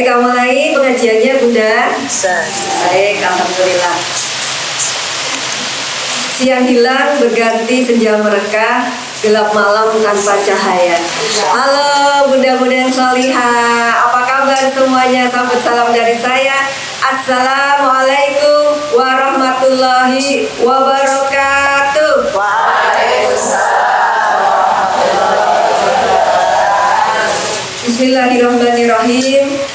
kita mulai pengajiannya Bunda. Baik, alhamdulillah. Siang hilang berganti senja mereka, gelap malam tanpa cahaya. Halo bunda-bunda yang salihah, apa kabar semuanya? Sambut salam dari saya. Assalamualaikum warahmatullahi wabarakatuh. Bismillahirrahmanirrahim.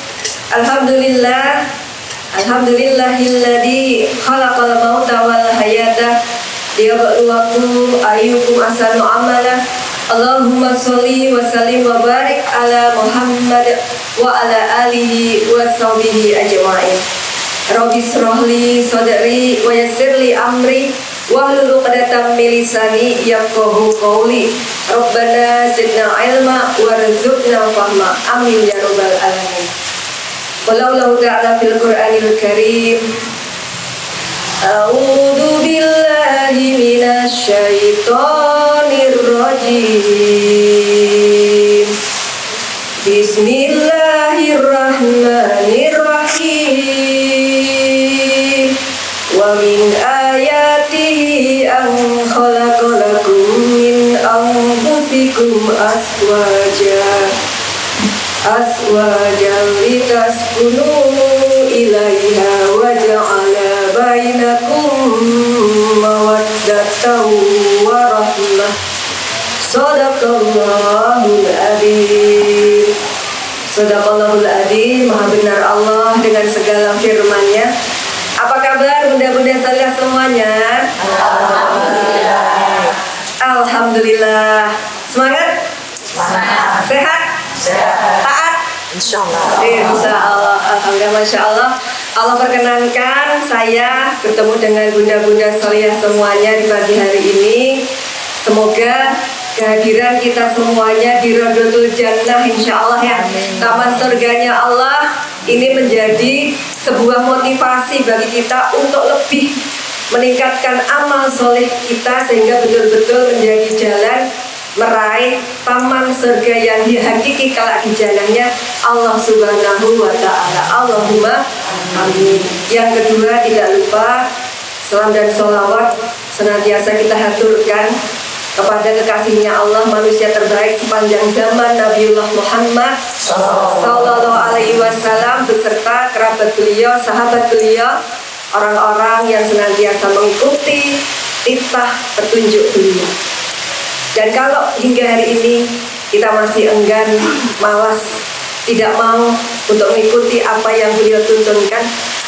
Alhamdulillahilladzi khalaqal mauta wal hayata liyabluwakum ayyukum ahsanu amala. Allahumma sholli wa sallim wa barik ala Muhammad wa ala alihi wa sahbihi ajma'in. Rabbi shrah li sadri wa yassir li amri wahlul 'uqdatam min lisani yafqahu qawli. Rabbana zidna ilma warzuqna fahma. Amin ya rabbal alamin. Wallahu ta'ala fil Qur'anil Karim. A'udzu billahi minasy syaithanir rajim. Bismillahirrahmanirrahim. Wa min ayatihi an khalaqalakum min anfusikum aswajan litaskunu ilaiha wa ja'ala bainakum mawaddatan wa rahmah. Shadaqallahul adzim. Shadaqallahul adzim. Maha benar Allah dengan segala firman-Nya. Apa kabar bunda-bunda salihah semuanya? Alhamdulillah. Alhamdulillah. Semangat? Semangat. Sehat? Sehat. Taat? Insyaallah. Insyaallah. Alhamdulillah, masya Allah. Allah perkenankan saya bertemu dengan bunda-bunda salihah semuanya di pagi hari ini. Semoga kehadiran kita semuanya di Raudhatul Jannah insyaallah ya, taman surganya Allah, ini menjadi sebuah motivasi bagi kita untuk lebih meningkatkan amal soleh kita sehingga betul-betul menjadi jalan meraih taman surga yang hakiki kelak di janahnya Allah Subhanahu wa Ta'ala. Allahumma amin. Yang kedua, tidak lupa salam dan sholawat senantiasa kita haturkan kepada kekasihnya Allah, manusia terbaik sepanjang zaman, Nabiullah Muhammad Sallallahu Alaihi Wasallam beserta kerabat beliau, sahabat beliau, orang-orang yang senantiasa mengikuti titah petunjuk beliau. Dan kalau hingga hari ini kita masih enggan, malas, tidak mau untuk mengikuti apa yang beliau tuntunkan,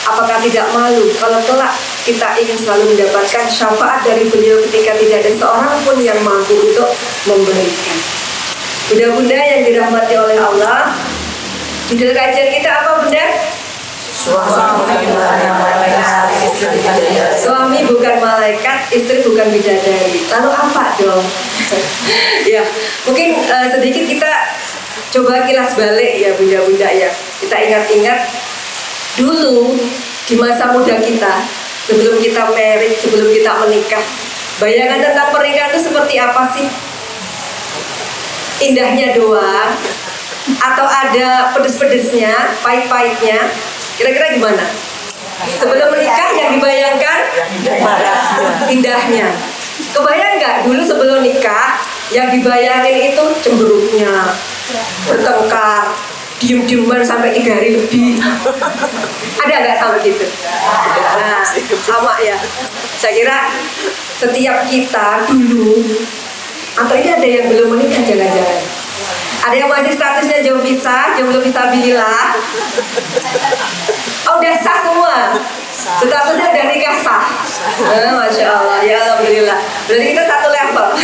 apakah tidak malu kalau kelak kita ingin selalu mendapatkan syafaat dari beliau ketika tidak ada seorang pun yang mampu untuk memberikan. Bunda-bunda yang dirahmati oleh Allah, judul kajian kita apa bunda? Suami bukan malaikat, istri bukan bidadari. Lalu apa dong? Ya, mungkin sedikit kita coba kilas balik ya bunda-bunda ya. Kita ingat-ingat dulu di masa muda kita, sebelum kita married, sebelum kita menikah, bayangan tentang pernikahan itu seperti apa sih? Indahnya doang atau ada pedes-pedesnya, pahit-pahitnya? Kira-kira gimana? Sebelum menikah yang dibayangkan indahnya. Kebayang nggak dulu sebelum nikah yang dibayangin itu cemberutnya, bertengkar, diem-dieman sampai 3 hari lebih. Ada nggak sama gitu? Nah, sama ya. Saya kira setiap kita dulu, atau ini ada yang belum menikah jangan-jangan. Ada yang masih statusnya jomblo pisah, jomblo fisabilillah. Oh, udah sah semua. Statusnya udah nikah sah. Masya Allah, ya alhamdulillah. Berarti kita satu level.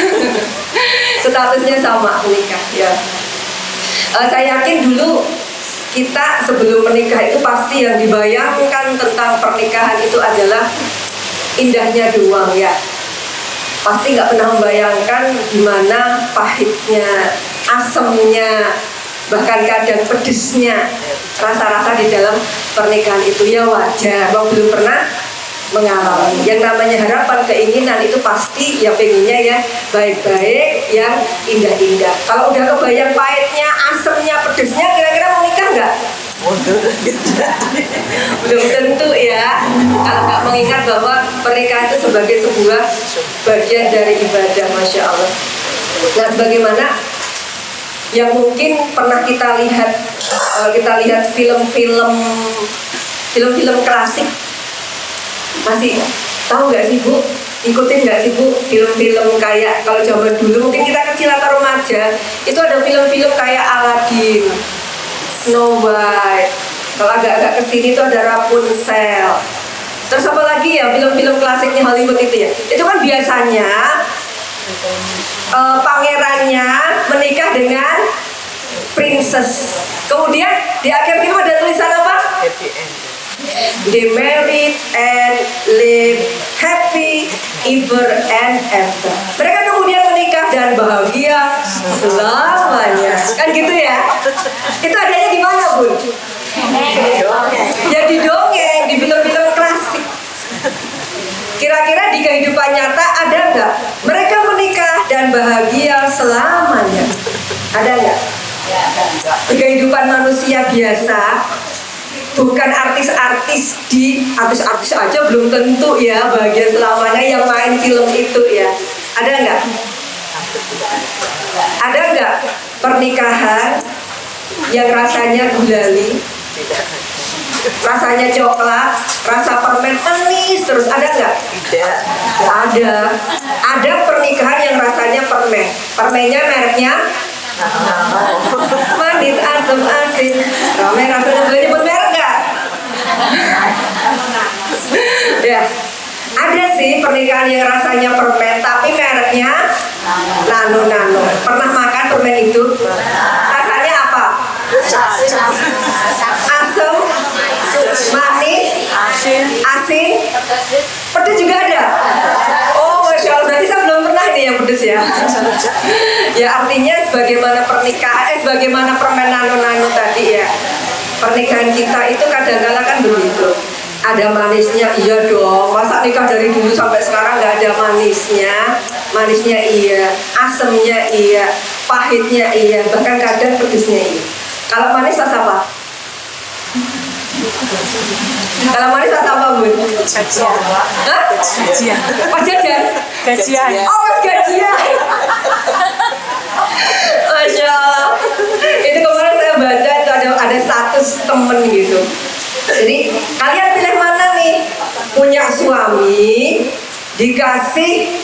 Statusnya sama menikah ya. Saya yakin dulu kita sebelum menikah itu pasti yang dibayangkan tentang pernikahan itu adalah indahnya doang ya. Pasti nggak pernah membayangkan gimana pahitnya, asemnya, bahkan kadang pedesnya rasa-rasa di dalam pernikahan itu. Ya wajar, kalau belum pernah mengalami. Yang namanya harapan, keinginan itu pasti ya pengennya ya baik-baik, yang indah-indah. Kalau udah kebayang pahitnya, asemnya, pedesnya, kira-kira mau nikah nggak? mundur. Belum tentu ya, kalau nggak mengingat bahwa pernikahan itu sebagai sebuah bagian dari ibadah, Masya Allah. Nah, sebagaimana yang mungkin pernah kita lihat film-film klasik, masih tahu nggak sih Bu? Ikutin nggak sih Bu film-film kayak kalau zaman dulu mungkin kita kecil atau remaja itu ada film-film kayak Aladdin, Snow White, kalau agak-agak kesini itu ada Rapunzel. Terus apa lagi ya film-film klasiknya Hollywood itu ya? Itu kan biasanya pangerannya menikah dengan princess. Kemudian di akhir film ada tulisan apa? Happy end. They married and live happy ever and ever. Mereka kemudian menikah dan bahagia selamanya. Kan gitu ya? Itu adanya di mana, Bun? Ya di dongeng, di film-film klasik. Kira-kira di kehidupan nyata ada nggak? Mereka menikah dan bahagia selamanya. Ada nggak? Di kehidupan manusia biasa, bukan artis-artis aja belum tentu ya bahagia selamanya yang main film itu ya. Ada nggak? Ada nggak pernikahan yang rasanya gulali, rasanya coklat, rasa permen manis terus, ada nggak? Tidak. Ada. Ada pernikahan yang rasanya permen. Permennya mereknya manis, asam, asin. Ramen rasanya boleh nyebut merek nggak? Ya. Ada sih pernikahan yang rasanya permen tapi mereknya nano. Pernah makan permen itu? Rasanya apa? Asam, manis, asin, pedas juga ada. Oh, Masya Allah, berarti saya belum pernah ini yang pedas ya. Ya artinya sebagaimana pernikahan, sebagaimana permen nano tadi ya. Pernikahan kita itu kadang-kadang kan begitu. Ada manisnya, iya dong. Masa nikah dari dulu sampai sekarang nggak ada manisnya? Manisnya iya, asemnya iya, pahitnya iya, bahkan kadang pedesnya iya. Kalau manis rasa apa? Kalau manis rasa apa, Bun? Gajian. Hah? Gajian. Pas jajan? Gajian. Oh, pas gajian. Masya Allah. Itu kemarin saya baca itu ada status temen gitu. Jadi kalian pilih mana nih? Punya suami dikasih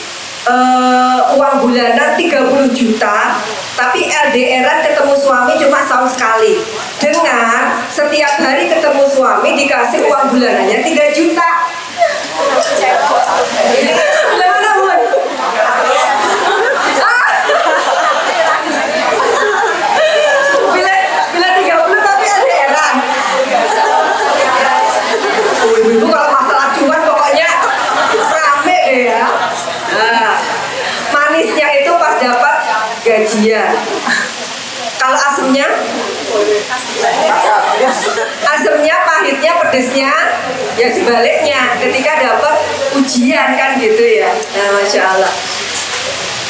uang bulanan 30 juta, tapi LDRan ketemu suami cuma setahun sekali. Dengan setiap hari ketemu suami dikasih uang bulanannya 3 juta. Pilih mana, Bun? Pilih 30 tapi LDRan. Ibu kalau masalah cuan pokoknya rame deh ya. Nah, manisnya itu pas dapat gajian. Kalau asemnya, pahitnya, pedesnya, ya sebaliknya. Ketika dapat ujian kan gitu ya. Nah, Masya Allah.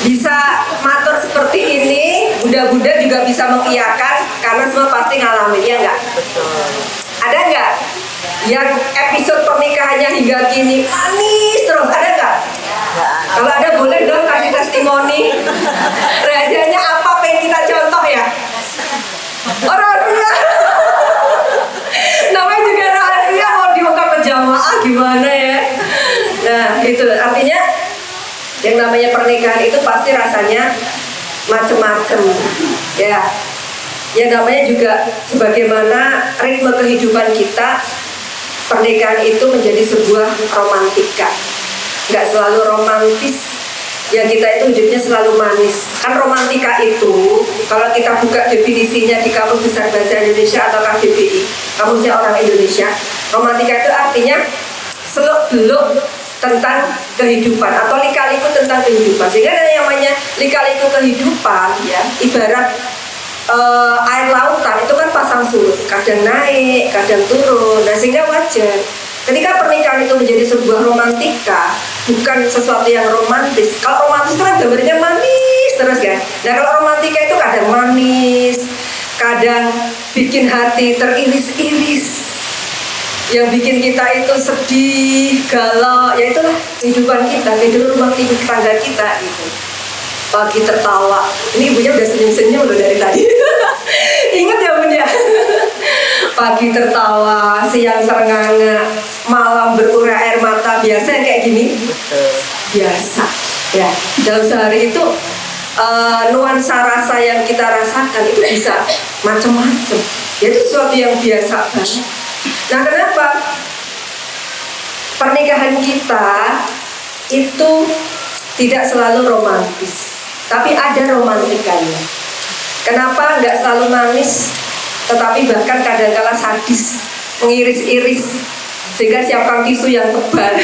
Bisa matur seperti ini, bunda-bunda juga bisa mengiyakan karena semua pasti ngalamin, ya enggak? Ada enggak yang episode pernikahannya hingga kini manis terus, ada nggak? Kalau ada boleh dong kasih testimoni. Rahasianya apa? Pengen kita contoh ya? Rahasia. Namanya juga rahasia, mau diungkap ke jamaah gimana ya? Nah itu artinya yang namanya pernikahan itu pasti rasanya macem-macem ya. Ya namanya juga sebagaimana ritme kehidupan kita. Pernikahan itu menjadi sebuah romantika. Nggak selalu romantis. Ya kita itu hidupnya selalu manis. Kan romantika itu, kalau kita buka definisinya di Kamus Besar Bahasa Indonesia atau KBBI, Kamusnya Orang Indonesia, romantika itu artinya seluk-beluk tentang kehidupan atau lika-liku tentang kehidupan. Sehingga yang namanya lika-liku kehidupan, ya ibarat air lautan itu kan pasang surut, kadang naik, kadang turun. Nah sehingga wajar ketika pernikahan itu menjadi sebuah romantika, bukan sesuatu yang romantis. Kalau romantis itu kan gambarnya manis terus kan. Nah kalau romantika itu kadang manis, kadang bikin hati teriris-iris, yang bikin kita itu sedih, galau, ya itulah kehidupan kita, kehidupan rumah tangga kita gitu. Pagi tertawa, ini ibunya udah senyum-senyum loh dari tadi. Ingat ya bun ya? Pagi tertawa, siang ternganga, malam berurai air mata, biasa kayak gini? Biasa ya. Dalam sehari itu nuansa rasa yang kita rasakan itu bisa macam-macam. Itu sesuatu yang biasa banget. Nah, kenapa pernikahan kita itu tidak selalu romantis, tapi ada romantikanya? Kenapa nggak selalu manis, tetapi bahkan kadang-kala sadis, mengiris-iris, sehingga siapkan tisu yang tebal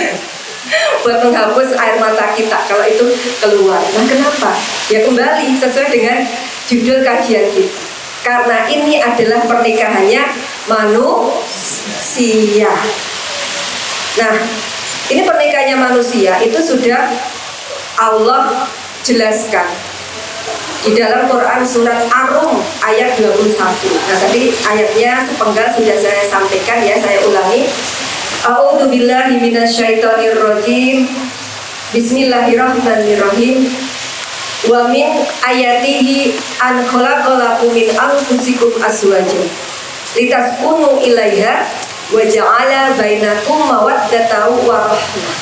buat menghapus air mata kita kalau itu keluar. Nah, kenapa? Ya kembali sesuai dengan judul kajian kita, karena ini adalah pernikahannya manusia. Nah, ini pernikahannya manusia itu sudah Allah jelaskan di dalam Quran surat Ar-Rum ayat 21. Nah, tadi ayatnya sepenggal sudah saya sampaikan ya, saya ulangi. A'udzubillahi minasyaitonirrajim. Bismillahirrahmanirrahim. Wa min ayatihi an khalaqalakum min anfusikum azwajan litaskunu ilaiha wa ja'ala bainakum mawaddatan wa rahmah.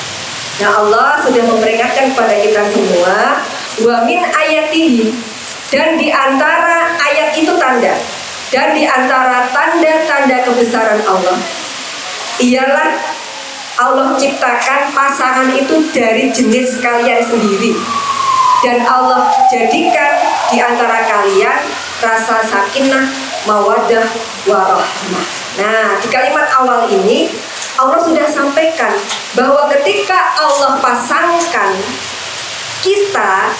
Nah, Allah sudah memperingatkan kepada kita semua, wa min ayatihi, dan di antara ayat itu tanda, dan di antara tanda-tanda kebesaran Allah ialah Allah ciptakan pasangan itu dari jenis kalian sendiri, dan Allah jadikan di antara kalian rasa sakinah, mawaddah, warahmah. Nah, di kalimat awal ini Allah sudah sampaikan bahwa ketika Allah pasangkan kita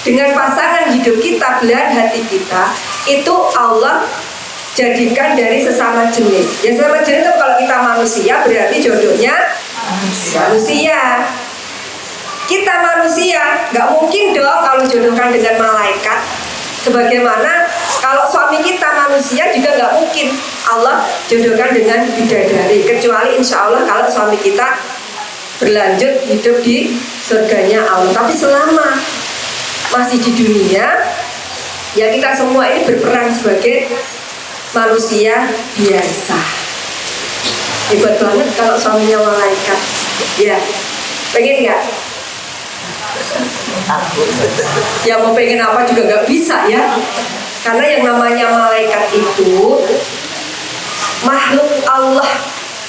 dengan pasangan hidup kita, belahan hati kita, itu Allah jadikan dari sesama jenis. Ya, sesama jenis itu kalau kita manusia berarti jodohnya manusia. Kita manusia, nggak mungkin dong kalau jodohkan dengan malaikat. Sebagaimana kalau suami kita manusia juga nggak mungkin Allah jodohkan dengan bidadari, kecuali insya Allah kalau suami kita berlanjut hidup di surganya Allah. Tapi selama masih di dunia, ya kita semua ini berperan sebagai manusia biasa. Hebat banget kalau suaminya malaikat. Ya, pengen nggak? Ya mau pengen apa juga nggak bisa ya, karena yang namanya malaikat itu makhluk Allah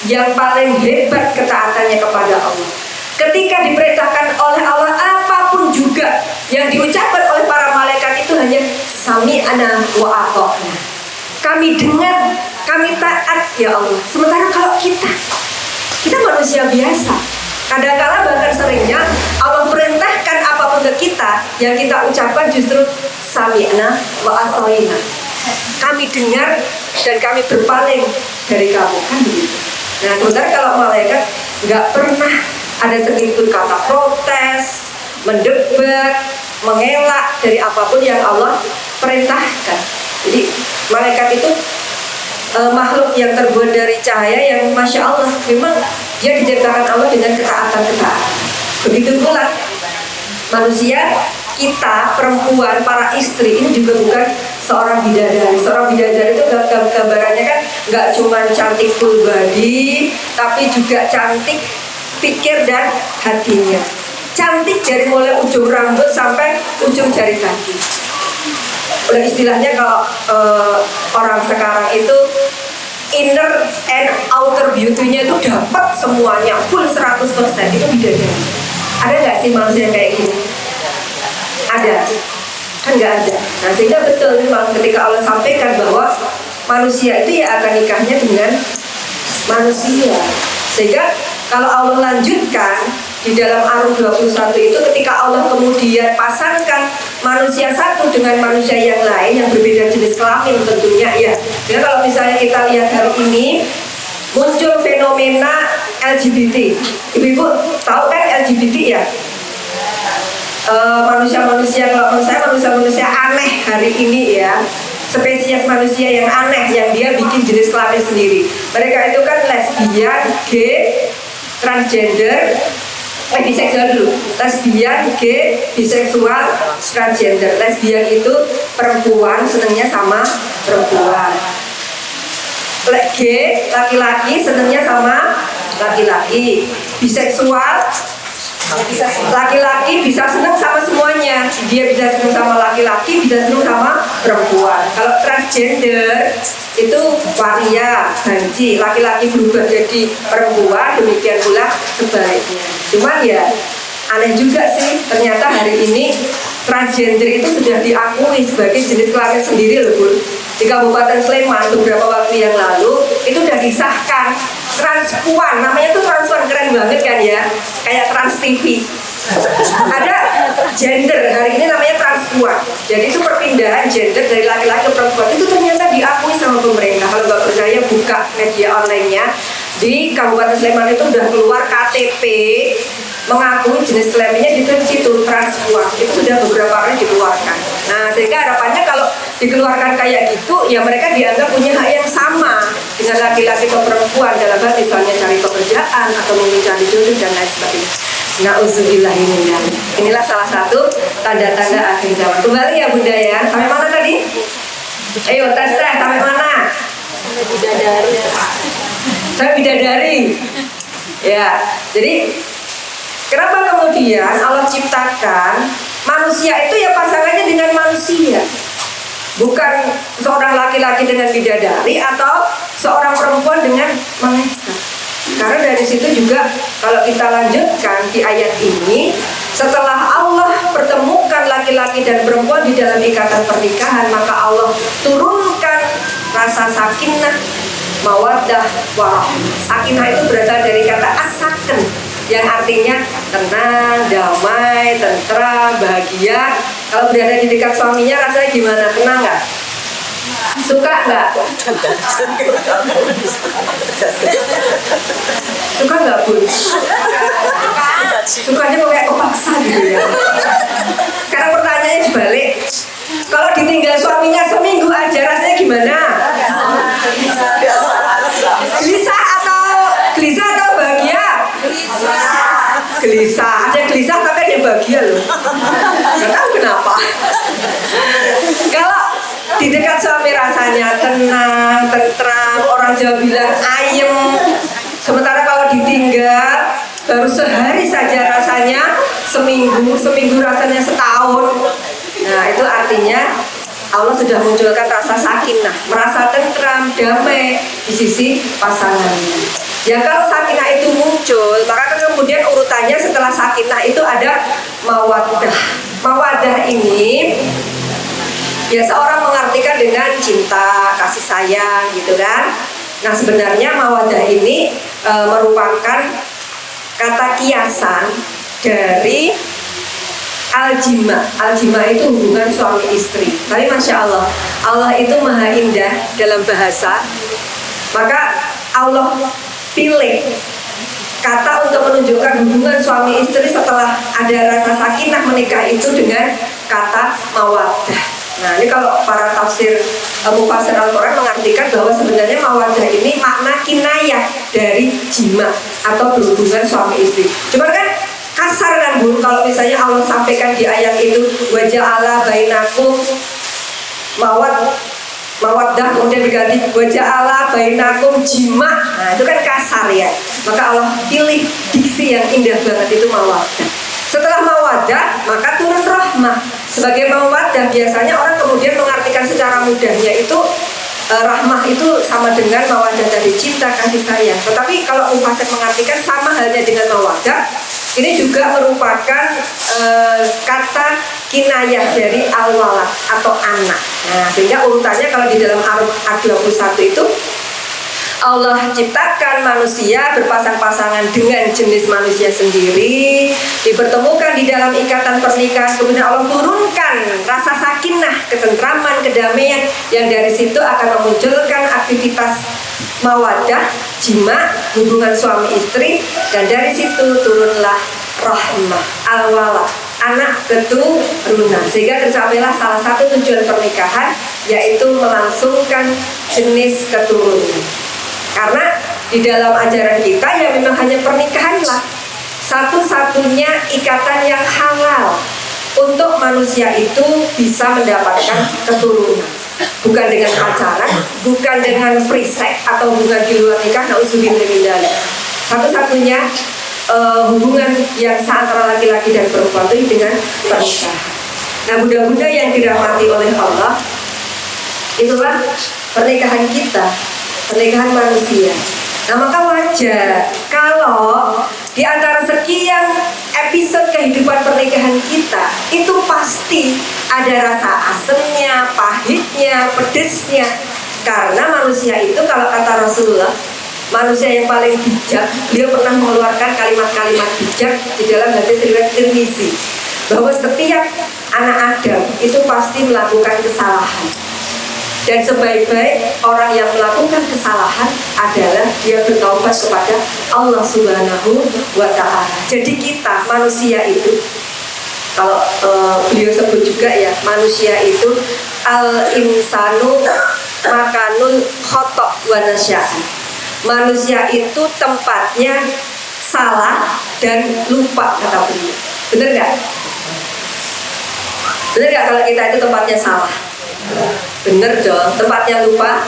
yang paling hebat ketaatannya kepada Allah. Ketika diperintahkan oleh Allah apapun juga yang diucapkan oleh para malaikat itu hanya sami'na wa ata'na. Kami dengar, kami taat ya Allah. Sementara kalau kita manusia biasa, kadang-kala bahkan seringnya Allah perintahkan apapun ke kita, yang kita ucapkan justru sami'na wa ata'na. Kami dengar dan kami berpaling dari kamu, kan begitu. Nah, sementara kalau malaikat nggak pernah ada sedikit kata protes, mendebat, mengelak dari apapun yang Allah perintahkan. Jadi malaikat itu makhluk yang terbuat dari cahaya yang Masya Allah, memang dia diciptakan Allah dengan ketaatan-ketaatan. Begitu pula manusia, kita perempuan, para istri ini juga bukan seorang bidadari. Seorang bidadari itu gambarannya kan nggak cuma cantik full body, tapi juga cantik pikir dan hatinya. Cantik dari mulai ujung rambut sampai ujung jari kaki. Udah istilahnya kalau orang sekarang itu inner and outer beauty-nya itu dapat semuanya full 100%, itu bidadari. Ada nggak sih manusia kayak gini? Ada? Kan nggak ada. Nah, sehingga betul memang ketika Allah sampaikan bahwa manusia itu ya akan nikahnya dengan manusia. Sehingga kalau Allah lanjutkan di dalam Ar-Rum 21 itu, ketika Allah kemudian pasangkan manusia satu dengan manusia yang lain yang berbeda jenis kelamin tentunya ya. Jadi kalau misalnya kita lihat hari ini muncul fenomena LGBT. Ibu-ibu tahu kan LGBT ya? Manusia-manusia, kalau menurut saya manusia-manusia aneh hari ini ya. spesies manusia yang aneh yang dia bikin jenis kelamin sendiri. Mereka itu kan lesbian, gay, transgender, biseksual dulu. Lesbian, gay, biseksual, transgender. Lesbian itu perempuan, senengnya sama perempuan. Gay, laki-laki, senengnya sama laki-laki. Biseksual, laki-laki bisa senang sama semuanya. Dia bisa senang sama laki-laki, bisa senang sama perempuan. Kalau transgender itu waria, banci, laki-laki berubah jadi perempuan, demikian pula sebaliknya. Cuman ya aneh juga sih, ternyata hari ini transgender itu sudah diakui sebagai jenis kelamin sendiri loh Bun. Di Kabupaten Sleman beberapa waktu yang lalu itu sudah disahkan transpuan, namanya tuh transpuan, keren banget kan ya, kayak Trans TV. Ada gender, hari ini namanya transpuan. Jadi itu perpindahan gender dari laki-laki ke perempuan. Itu ternyata diakui sama pemerintah. Kalau nggak percaya buka media online-nya. Di Kabupaten Sleman itu udah keluar KTP mengakui jenis kelaminnya di situ transpuan. Itu sudah beberapa kali dikeluarkan. Nah, sehingga harapannya kalau dikeluarkan kayak gitu, ya mereka dianggap punya hak yang sama dengan laki-laki atau perempuan dalam hal misalnya cari pekerjaan atau mungkin cari jodoh dan lain sebagainya. Na'udzubillah ini. Inilah salah satu tanda-tanda akhir zaman. Kembali ya Bunda ya. Sampai mana tadi? Ayo tes sampai mana? Sampai bidadari. Sampai bidadari. Ya, jadi kenapa kemudian Allah ciptakan manusia itu ya pasangannya dengan manusia, bukan seorang laki-laki dengan bidadari atau seorang perempuan dengan malaikat. Karena dari situ juga kalau kita lanjutkan di ayat ini, setelah Allah pertemukan laki-laki dan perempuan di dalam ikatan pernikahan, maka Allah turunkan rasa sakinah, mawaddah, warahmah. Sakinah itu berasal dari kata as-sakin, yang artinya tenang, damai, tentram, bahagia. Kalau berada di dekat suaminya rasanya gimana? Tenang nggak? Suka nggak? Suka nggak Bun? Sukanya kok kayak kepaksa gitu ya. Karena pertanyaannya dibalik. Kalau ditinggal suaminya seminggu aja rasanya gimana? Gelisah atau bahagia? Gelisah. Ada gelisah tapi ada bahagia loh. Gak tahu kenapa. Kalau di dekat suami rasanya tenang, tentram, orang Jawa bilang ayem. Sementara kalau ditinggal baru sehari saja rasanya seminggu rasanya setahun. Nah itu artinya Allah sudah munculkan rasa sakinah, merasa tentram, damai di sisi pasangannya. Ya kalau sakinah itu muncul, maka kemudian urutannya setelah sakinah itu ada mawaddah. Mawaddah ini biasa orang mengartikan dengan cinta, kasih sayang gitu kan. Nah sebenarnya mawaddah ini merupakan kata kiasan dari al-jima. Al-jima itu hubungan suami istri. Tapi Masya Allah, Allah itu maha indah dalam bahasa. Maka Allah pilih kata untuk menunjukkan hubungan suami istri setelah ada rasa sakinah menikah itu dengan kata mawaddah. Nah ini kalau para tafsir mufassir Al-Quran mengartikan bahwa sebenarnya mawaddah ini makna kinayah dari jima atau berhubungan suami istri. Cuman kan kasar kan Bun, kalau misalnya Allah sampaikan di ayat itu waja'ala bainakum mawaddah, kemudian diganti waja'ala bainakum jima. Nah itu kan kasar ya. Maka Allah pilih diksi yang indah banget itu mawaddah. Setelah mawaddah maka turun rahmah. Sebagai mawaddah biasanya orang kemudian mengartikan secara mudahnya itu rahmah itu sama dengan mawaddah tadi, cinta, kasih sayang. Tetapi kalau mufassir mengartikan sama halnya dengan mawaddah, ini juga merupakan kata kinayah dari al-walad atau anak. Nah, sehingga urutannya kalau di dalam Ar-Ra'd 21 itu Allah ciptakan manusia berpasang-pasangan dengan jenis manusia sendiri, dipertemukan di dalam ikatan pernikahan, kemudian Allah turunkan rasa sakinah, ketentraman, kedamaian yang dari situ akan memunculkan aktivitas mawaddah, jima, hubungan suami istri, dan dari situ turunlah rahmah, al-walad, anak keturunan, sehingga tercapailah salah satu tujuan pernikahan, yaitu melangsungkan jenis keturunan. Karena di dalam ajaran kita ya memang hanya pernikahanlah satu-satunya ikatan yang halal untuk manusia itu bisa mendapatkan keturunan. Bukan dengan pacaran, bukan dengan free sex atau hubungan di luar nikah, nauzubillah. Satu-satunya hubungan yang sah antara laki-laki dan perempuan itu dengan pernikahan. Nah, bunda-bunda yang dirahmati oleh Allah, itulah pernikahan kita, pernikahan manusia. Nah, maka wajar kalau di antara sekian episode kehidupan pernikahan kita itu pasti ada rasa asemnya, pahitnya, pedesnya. Karena manusia itu kalau kata Rasulullah, manusia yang paling bijak, beliau pernah mengeluarkan kalimat-kalimat bijak di dalam hadis riwayat Tirmizi, bahwa setiap anak Adam itu pasti melakukan kesalahan. Dan sebaik-baik orang yang melakukan kesalahan adalah dia bertaubat kepada Allah Subhanahu wa Ta'ala. Jadi kita manusia itu, kalau beliau sebut juga ya, manusia itu al-insanu makanul khotok wa nasya'an. Manusia itu tempatnya salah dan lupa, kata beliau. Bener nggak? Bener nggak kalau kita itu tempatnya salah? Bener dong, tempatnya lupa.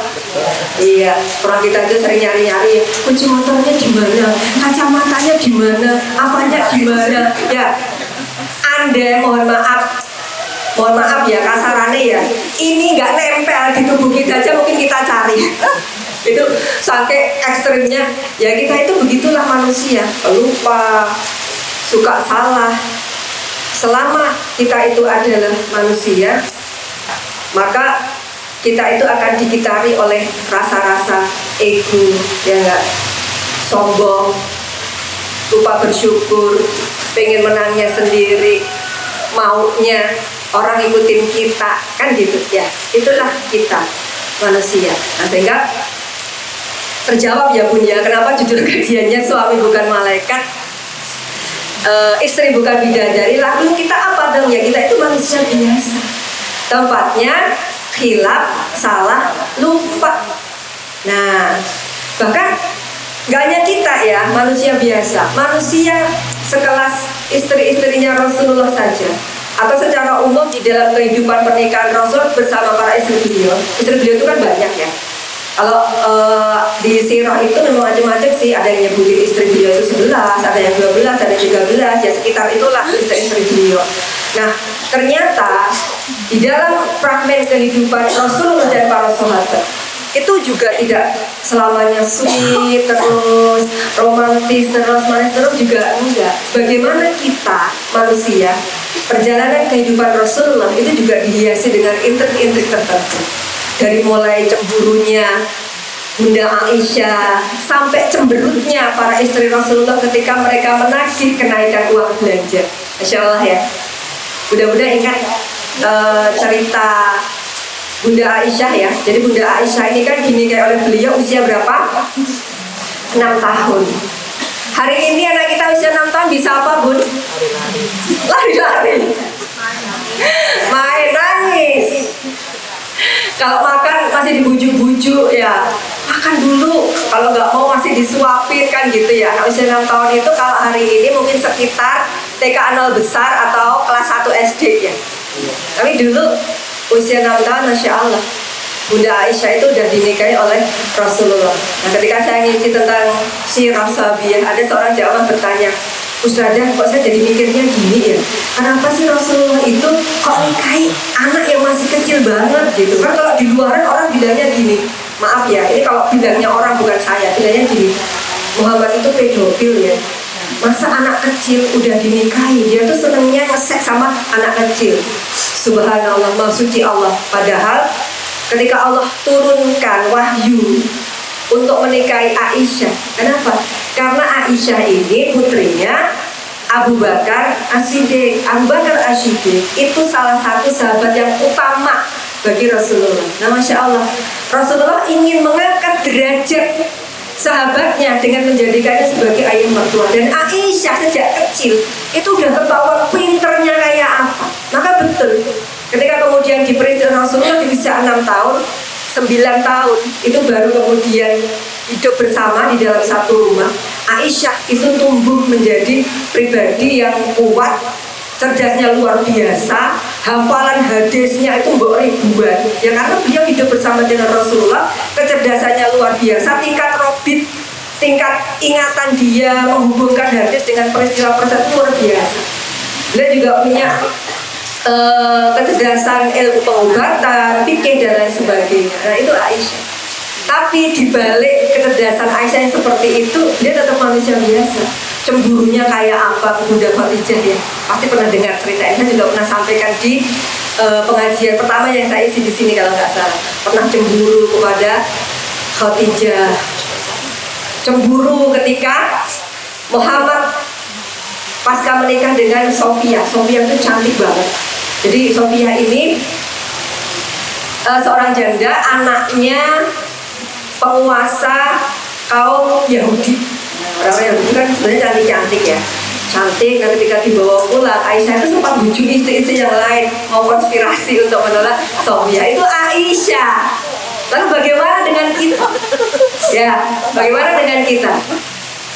Iya, orang kita itu sering nyari-nyari kunci motornya gimana, kacamatanya gimana, apanya gimana. Ya, Anda mohon maaf ya kasarannya ya, ini nggak nempel di tubuh kita aja mungkin kita cari. Itu saking ekstrimnya. Ya kita itu begitulah manusia, lupa, suka salah. Selama kita itu adalah manusia, maka kita itu akan dikitari oleh rasa-rasa ego, ya enggak, sombong, lupa bersyukur, pengen menangnya sendiri, maunya orang ikutin kita, kan gitu ya. Itulah kita manusia. Nah, sehingga terjawab ya Bun ya, kenapa judul kajiannya suami bukan malaikat, istri bukan bidadari. Lalu kita apa dong ya? Kita itu manusia biasa, tempatnya khilaf, salah, lupa. Nah, bahkan gak hanya kita ya, manusia biasa, manusia sekelas istri-istrinya Rasulullah saja, atau secara umum di dalam kehidupan pernikahan Rasul bersama para istri beliau. Istri beliau itu kan banyak ya. Kalau di sirah itu memang macam-macam sih, ada yang nyebutin istri beliau itu 11, ada yang 12, ada yang 13, ya sekitar itulah istri-istri beliau. Nah, ternyata di dalam fragmen kehidupan Rasulullah dan para sahabat itu juga tidak selamanya sweet terus, romantis terus, manis terus, juga enggak. Bagaimana kita manusia, perjalanan kehidupan Rasulullah itu juga dihiasi dengan intrik-intrik tertentu. Dari mulai cemburunya Bunda Aisyah sampai cemberutnya para istri Rasulullah ketika mereka menagih kenaikan uang belanja. Masya Allah ya. Mudah-mudahan ingat cerita Bunda Aisyah ya. Jadi Bunda Aisyah ini kan dinikahi oleh beliau usia berapa? 6 tahun. Hari ini anak kita usia 6 tahun bisa apa Bun? Lari-lari. Main nangis. Kalau makan masih dibujuk-bujuk ya, makan dulu. Kalau nggak mau masih disuapin kan gitu ya. Anak usia 6 tahun itu kalau hari ini mungkin sekitar TK 0 besar atau kelas 1 SD ya. Tapi dulu usia 6 tahun, Masya Allah, Bunda Aisyah itu udah dinikahi oleh Rasulullah. Nah, ketika saya ngisi tentang sirah sahabiyah, ada seorang jamaah bertanya, Ustazah, kok saya jadi mikirnya gini ya, kenapa sih Rasulullah itu kok nikahi anak yang masih kecil banget gitu kan? Kalau di luaran orang bilangnya gini, maaf ya, ini kalau bilangnya orang bukan saya, bilangnya gini, Muhammad itu pedofil ya. Masa anak kecil udah dinikahi, dia tuh senengnya ngesek sama anak kecil. Subhanallah, maha suci Allah. Padahal ketika Allah turunkan wahyu untuk menikahi Aisyah, kenapa? Karena Aisyah ini putrinya Abu Bakar As-Siddiq. Abu Bakar As-Siddiq itu salah satu sahabat yang utama bagi Rasulullah. Nah, Masya Allah, Rasulullah ingin mengangkat derajat sahabatnya dengan menjadikannya sebagai ayah mertua. Dan Aisyah sejak kecil itu udah ketahuan pinternya kayak apa. Maka betul ketika kemudian diperintil Rasulullah, sejak 6 tahun, 9 tahun itu baru kemudian hidup bersama di dalam satu rumah. Aisyah itu tumbuh menjadi pribadi yang kuat, cerdasnya luar biasa, hafalan hadisnya itu ribuan. Ya karena beliau hidup bersama dengan Rasulullah, kecerdasannya luar biasa, tingkat ingatan dia menghubungkan hadis dengan peristiwa-peristiwa luar biasa. Beliau juga punya kecerdasan ilmu pengobatan, fikih dan lain sebagainya. Nah itu Aisyah. Tapi dibalik kecerdasan Aisyah yang seperti itu, dia tetap manusia biasa. Cemburunya kayak apa Bunda Khadijah ya? Pasti pernah dengar cerita ini. Saya juga pernah sampaikan di pengajian pertama yang saya isi di sini kalau nggak salah. Pernah cemburu kepada Khadijah. Cemburu ketika Muhammad pasca menikah dengan Sofia. Sofia itu cantik banget. Jadi Sofia ini seorang janda, anaknya penguasa kaum Yahudi. Orang Yahudi kan sebenarnya cantik-cantik ya, cantik. Dan ketika dibawa pulang, Aisyah itu sempat bujuk istri-istri yang lain mau konspirasi untuk menolak Sofia. Itu Aisyah. Lalu bagaimana dengan kita? Ya, bagaimana dengan kita?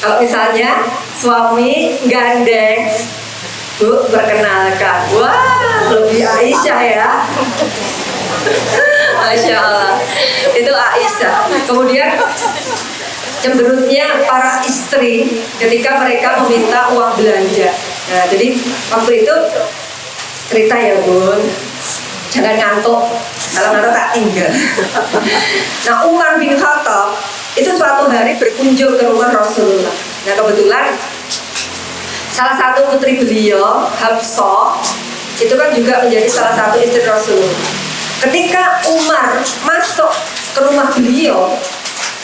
Kalau misalnya suami gandeng, Bu, perkenalkan. Wah, lebih Aisyah ya. Masya Allah. Itu Aisyah. Kemudian cemberutnya para istri ketika mereka meminta uang belanja. Nah, jadi waktu itu cerita ya Bun, jangan ngantuk. Kalau ngantuk tak tinggal. Nah, Umar bin Khattab itu suatu hari berkunjung ke rumah Rasulullah. Nah, kebetulan salah satu putri beliau, Hafsah, itu kan juga menjadi salah satu istri Rasulullah. Ketika Umar masuk ke rumah beliau,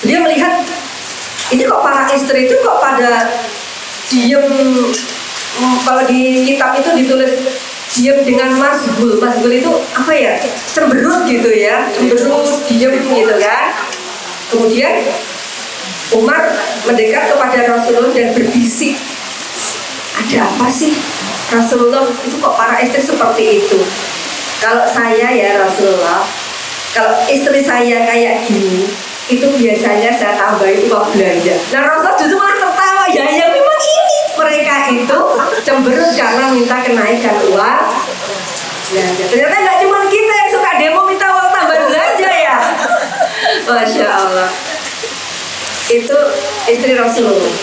dia melihat ini kok para istri itu kok pada diem. Kalau di kitab itu ditulis diem dengan masgul. Masgul itu apa ya? Cemberut gitu ya, cemberut, diem gitu kan. Kemudian Umar mendekat kepada Rasulullah dan berbisik, ada apa sih Rasulullah, itu kok para istri seperti itu? Kalau saya ya Rasulullah, kalau istri saya kayak gini, itu biasanya saya tambahin uang belanja. Nah Rasul justru malah tertawa, ya memang ini mereka itu cemberut karena minta kenaikan uang belanja. Ternyata nggak cuma kita yang suka demo minta uang tambahan belanja ya. Masya Allah. Itu istri Rasulullah.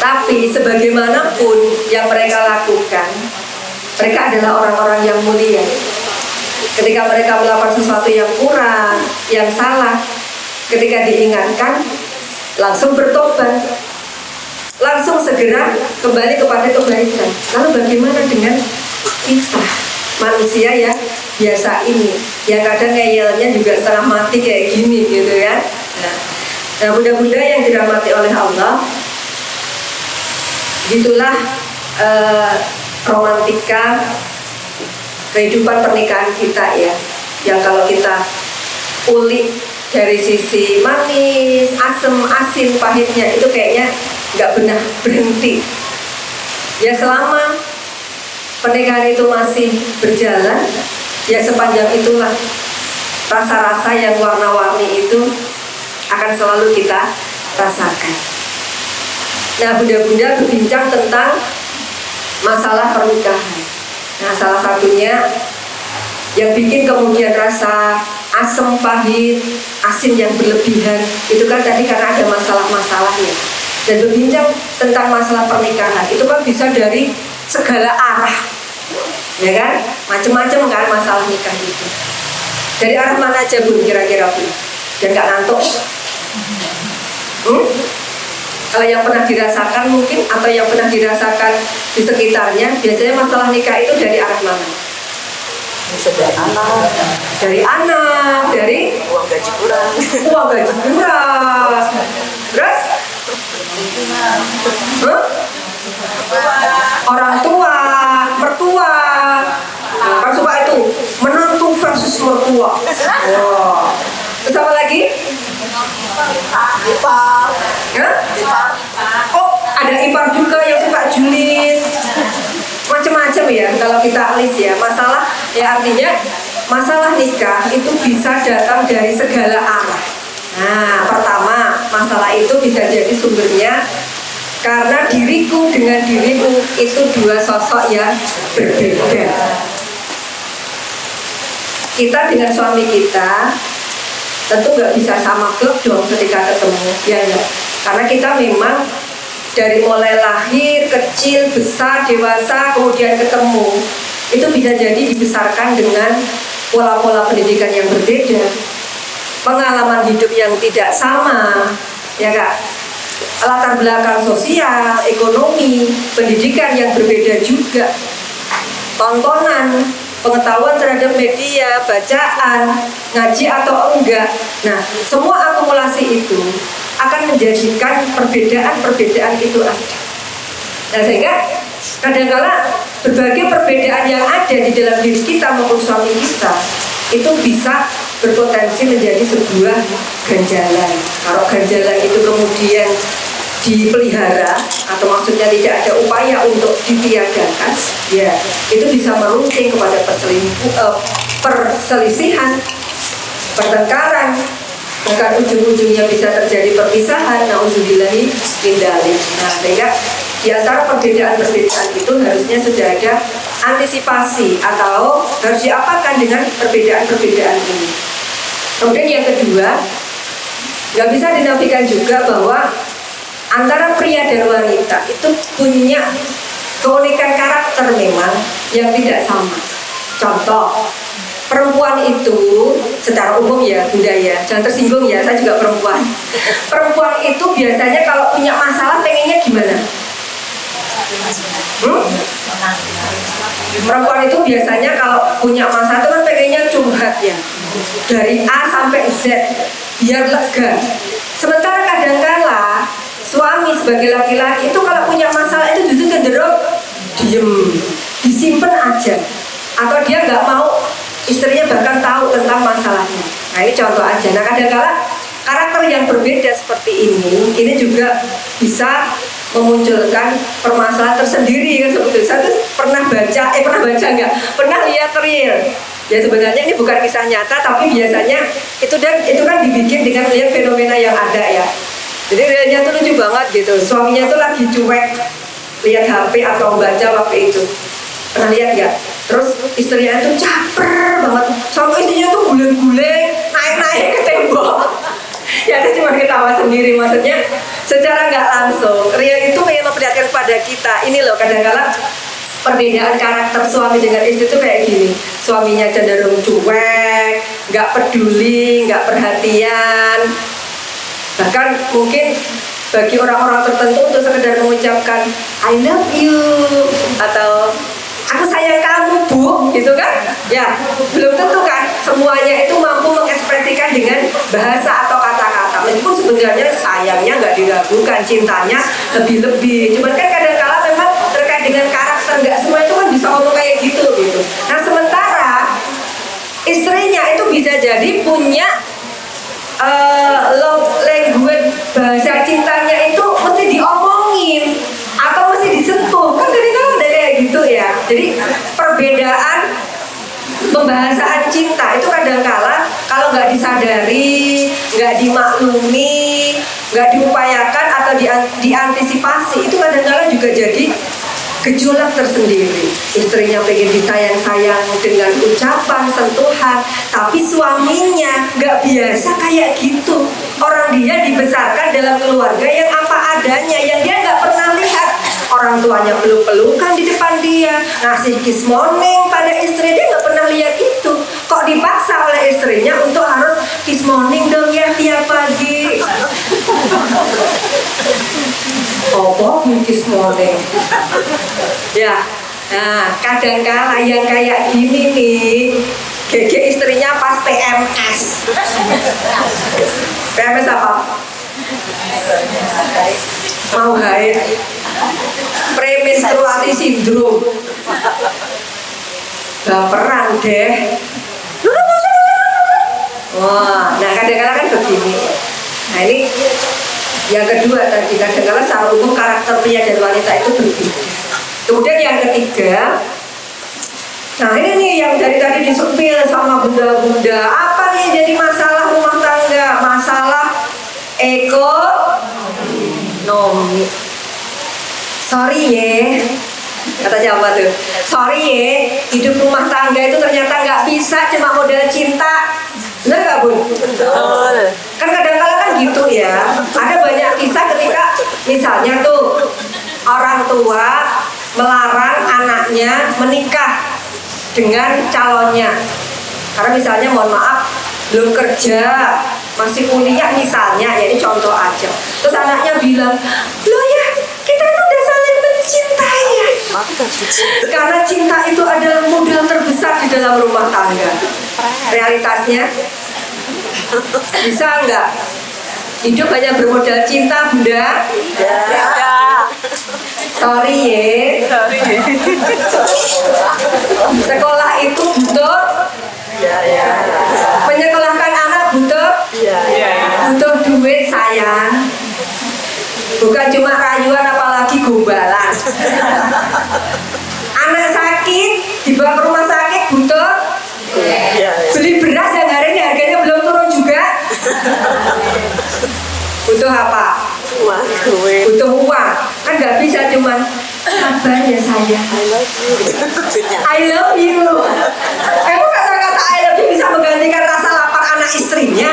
Tapi sebagaimanapun yang mereka lakukan, mereka adalah orang-orang yang mulia. Ketika mereka melakukan sesuatu yang kurang, yang salah, ketika diingatkan, langsung bertobat, langsung segera kembali kepada kebaikan. Lalu bagaimana dengan kita, manusia ya biasa ini, yang kadang ngeyelnya juga setengah mati kayak gini gitu ya. Nah, bunda-bunda yang dirahmati oleh Allah, gitulah romantika kehidupan pernikahan kita ya, yang kalau kita ulik dari sisi manis, asem, asin, pahitnya itu kayaknya nggak pernah berhenti. Ya selama pernikahan itu masih berjalan, ya sepanjang itulah rasa-rasa yang warna-warni itu akan selalu kita rasakan. Nah, bunda-bunda berbincang tentang masalah pernikahan. Nah, salah satunya yang bikin kemudian rasa asam, pahit, asin yang berlebihan itu kan tadi karena ada masalah-masalahnya. Dan berbincang tentang masalah pernikahan itu kan bisa dari segala arah, ya kan? Macam-macam kan masalah nikah itu. Dari arah mana aja Bun kira-kira Bun? Dan nggak ngantuk. Kalau yang pernah dirasakan mungkin, atau yang pernah dirasakan di sekitarnya, biasanya masalah nikah itu dari arah mana? Dari anak, dari uang gaji kurang. Uang gaji kurang. Terus? Orang tua, mertua. Nah, kan suka itu menantu versus mertua. Wow. Terus apa lagi? Ipar. Oh, ada ipar juga yang suka julid. Macam-macam ya kalau kita list ya. Masalah ya artinya masalah nikah itu bisa datang dari segala arah. Nah, pertama, masalah itu bisa jadi sumbernya karena diriku dengan dirimu itu dua sosok yang berbeda. Kita dengan suami kita tentu nggak bisa sama klub dong ketika ketemu, ya enggak? Karena kita memang dari mulai lahir, kecil, besar, dewasa, kemudian ketemu, itu bisa jadi dibesarkan dengan pola-pola pendidikan yang berbeda, pengalaman hidup yang tidak sama, ya kak, latar belakang sosial, ekonomi, pendidikan yang berbeda juga, tontonan, pengetahuan terhadap media, bacaan, ngaji atau enggak. Nah, semua akumulasi itu akan menjadikan perbedaan-perbedaan itu ada. Nah, sehingga kadang-kala berbagai perbedaan yang ada di dalam diri kita maupun suami kita itu bisa berpotensi menjadi sebuah ganjalan. Kalau ganjalan itu kemudian dipelihara atau maksudnya tidak ada upaya untuk ditiadakan, ya itu bisa merunting kepada perselisihan, pertengkaran, bahkan ujung-ujungnya bisa terjadi perpisahan. Nauzubillahi min dzalik. Nah, sehingga di antara perbedaan-perbedaan itu harusnya sudah ada antisipasi atau harus diapakan dengan perbedaan-perbedaan ini. Kemudian yang kedua, nggak bisa dinafikan juga bahwa antara pria dan wanita itu punya keunikan karakter memang yang tidak sama. Contoh, perempuan itu secara umum ya Bunda ya, jangan tersinggung ya, saya juga perempuan. Perempuan itu biasanya kalau punya masalah pengennya gimana? Perempuan itu biasanya kalau punya masalah itu kan pengennya curhat ya, dari A sampai Z biar lega. Sementara kadang-kala suami sebagai laki-laki itu kalau punya masalah itu justru cenderung diem, disimpan aja, atau dia nggak mau istrinya bahkan tahu tentang masalahnya. Nah, ini contoh aja. Nah, kadang-kala karakter yang berbeda seperti ini juga bisa memunculkan permasalahan tersendiri kan seperti itu. Saya tuh pernah pernah lihat real. Ya sebenarnya ini bukan kisah nyata, tapi biasanya itu kan dibikin dengan melihat fenomena yang ada ya. Jadi realnya tuh lucu banget gitu. Suaminya tuh lagi cuek lihat HP atau baca waktu itu. Pernah lihat nggak? Terus istrinya tuh caper banget. Sampai istrinya tuh guling-guling, naik-naik ke tembok. Ya itu cuma ketawa sendiri, maksudnya secara nggak langsung real itu pengen memperlihatkan kepada kita ini loh, kadang-kala perbedaan karakter suami dengan istri itu kayak gini. Suaminya cenderung cuek, nggak peduli, nggak perhatian, bahkan mungkin bagi orang-orang tertentu untuk sekedar mengucapkan I love you atau aku sayang kamu bu, gitu kan? Ya, belum tentu kan semuanya itu mampu mengekspresikan dengan bahasa atau kata-kata. Meskipun sebenarnya sayangnya nggak diragukan, cintanya lebih-lebih. Cuman kan kadang-kala memang terkait dengan karakter, nggak semua itu kan bisa ngomong kayak gitu. Nah, sementara istrinya itu bisa jadi punya love language, bahasa cintanya itu mesti diomongin atau mesti disentuh, kan kadang-kadang ada kayak gitu ya. Jadi perbedaan pembahasan cinta itu kadang-kala kalau nggak disadari, nggak dimaklumi, nggak diupayakan atau diantisipasi, itu kadang-kala juga jadi gejolak tersendiri. Istrinya pengen disayang-sayang dengan ucapan, sentuhan, tapi suaminya nggak biasa kayak gitu. Orang dia dibesarkan dalam keluarga yang apa adanya, yang dia nggak pernah lihat orang tuanya peluk-pelukan di depan dia, ngasih kiss morning pada istri, dia nggak pernah lihat itu. Kok dipaksa oleh istrinya untuk harus kiss morning dong ya tiap pagi. Apa kiss morning? Ya, nah kadang-kala yang kayak gini nih, Gege istrinya pas PMS. PMS apa? Mau haid, premenstruasi sindrom, baperan deh. Wah, nah kadang-kadang kan begini. Nah ini yang kedua tadi, kadang-kadang secara umum karakter pria dan wanita itu berbeda. Kemudian yang ketiga, Nah ini nih yang dari tadi disepil sama bunda-bunda. Apa nih jadi masalah rumah tangga? Masalah ekonomi. Sorry ya, kata siapa tuh? Sorry ya, hidup rumah tangga itu ternyata nggak bisa cuma modal cinta. Bener nggak Bun? Betul. Kan kadang-kadang kan gitu ya. Ada banyak kisah ketika misalnya tuh orang tua melarang anaknya menikah dengan calonnya. Karena misalnya mohon maaf belum kerja, masih kuliah misalnya, ya ini contoh aja. Terus anaknya bilang, loh ya kita itu udah saling mencintai ya. Karena cinta itu adalah modal terbesar di dalam rumah tangga. Realitasnya bisa nggak hidup hanya bermodal cinta, Bunda? Ya. Sorry ya. Sekolah itu butuh menyekolahkan anak butuh butuh duit sayang, bukan cuma rayuan apalagi gombalan. Anak sakit dibawa ke rumah sakit butuh beli beras yang hari ini harganya belum turun juga. Butuh apa? Butuh uang. Kan nggak bisa cuman sabar ya sayang, I love you. Emang kata-kata I love you bisa menggantikan rasa lapar anak istrinya?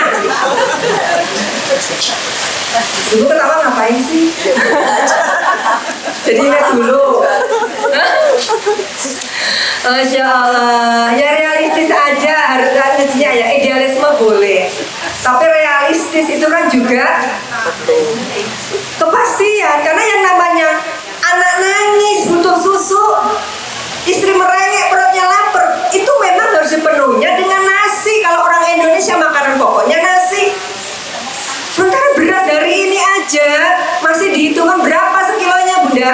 Dulu ketawa ngapain sih? Jadi ingat dulu. Masya Allah, ya realistis aja harusnya ya, idealisme boleh. Tapi realistis itu kan juga kepastian, karena yang namanya anak nangis butuh susu, istri merengek perutnya lapar, itu memang harus sepenuhnya dengan nasi. Kalau orang Indonesia makanan pokoknya nasi. Sementara beras hari ini aja masih dihitungkan berapa sekilonya Bunda?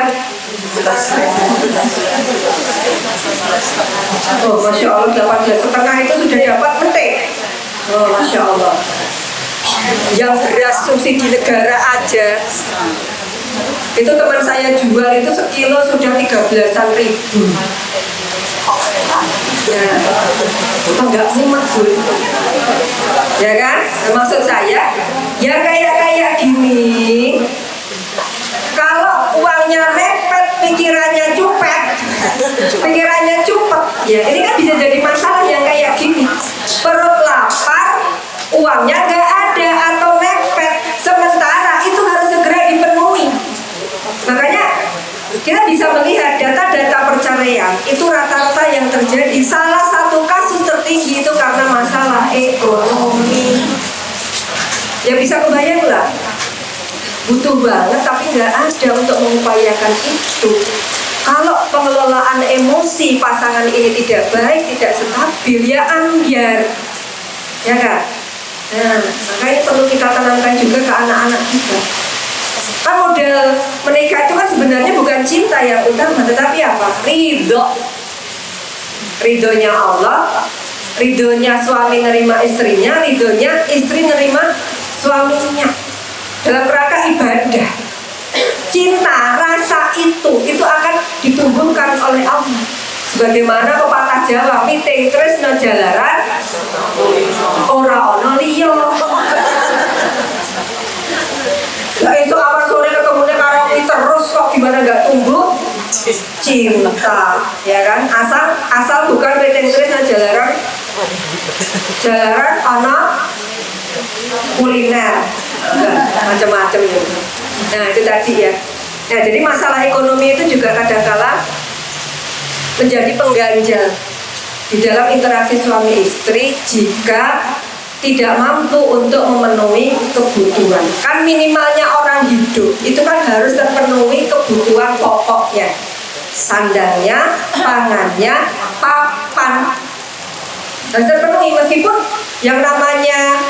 Oh Masya Allah, 18,5 itu sudah dapat petik. Oh Masya Allah. Yang beras subsidi negara aja itu teman saya jual itu sekilo sudah 13.000. Ya, enggak mumet Bun. Ya kan? Maksud saya, ya kayak gini. Kalau uangnya mepet, pikirannya cupet, ya ini kan bisa jadi masalah yang kayak gini. Perut lapar, uangnya nggak ada atau mepet, sementara itu harus segera dipenuhi. Makanya kita bisa melihat data-data perceraian itu rata-rata yang terjadi, salah satu kasus tertinggi itu karena masalah ekonomi. Ya bisa kebayang lah, butuh banget tapi nggak ada untuk mengupayakan itu. Kalau pengelolaan emosi pasangan ini tidak baik, tidak stabil, ya ambiar, ya kan? Nah, makanya perlu kita tanamkan juga ke anak-anak kita. Kan model menikah itu kan sebenarnya bukan cinta yang utama, tetapi apa? Ridho. Ridhonya Allah, ridhonya suami nerima istrinya, ridhonya istri nerima suaminya. Dalam rangka ibadah. Cinta, rasa itu akan ditumbuhkan oleh Allah. Sebagaimana pepatah Jawa, miting tresno jalaran ora ono liya. Lah esuk awal sore ketemunya karaoke terus kok gimana nggak tumbuh cinta, ya kan? Asal bukan miting tresno jalaran ono kuliner, macam-macam gitu. Nah itu tadi ya. Nah jadi masalah ekonomi itu juga kadang-kala menjadi pengganjal di dalam interaksi suami istri jika tidak mampu untuk memenuhi kebutuhan. Kan minimalnya orang hidup itu kan harus terpenuhi kebutuhan pokoknya, sandangnya, pangannya, papan harus terpenuhi. Meskipun yang namanya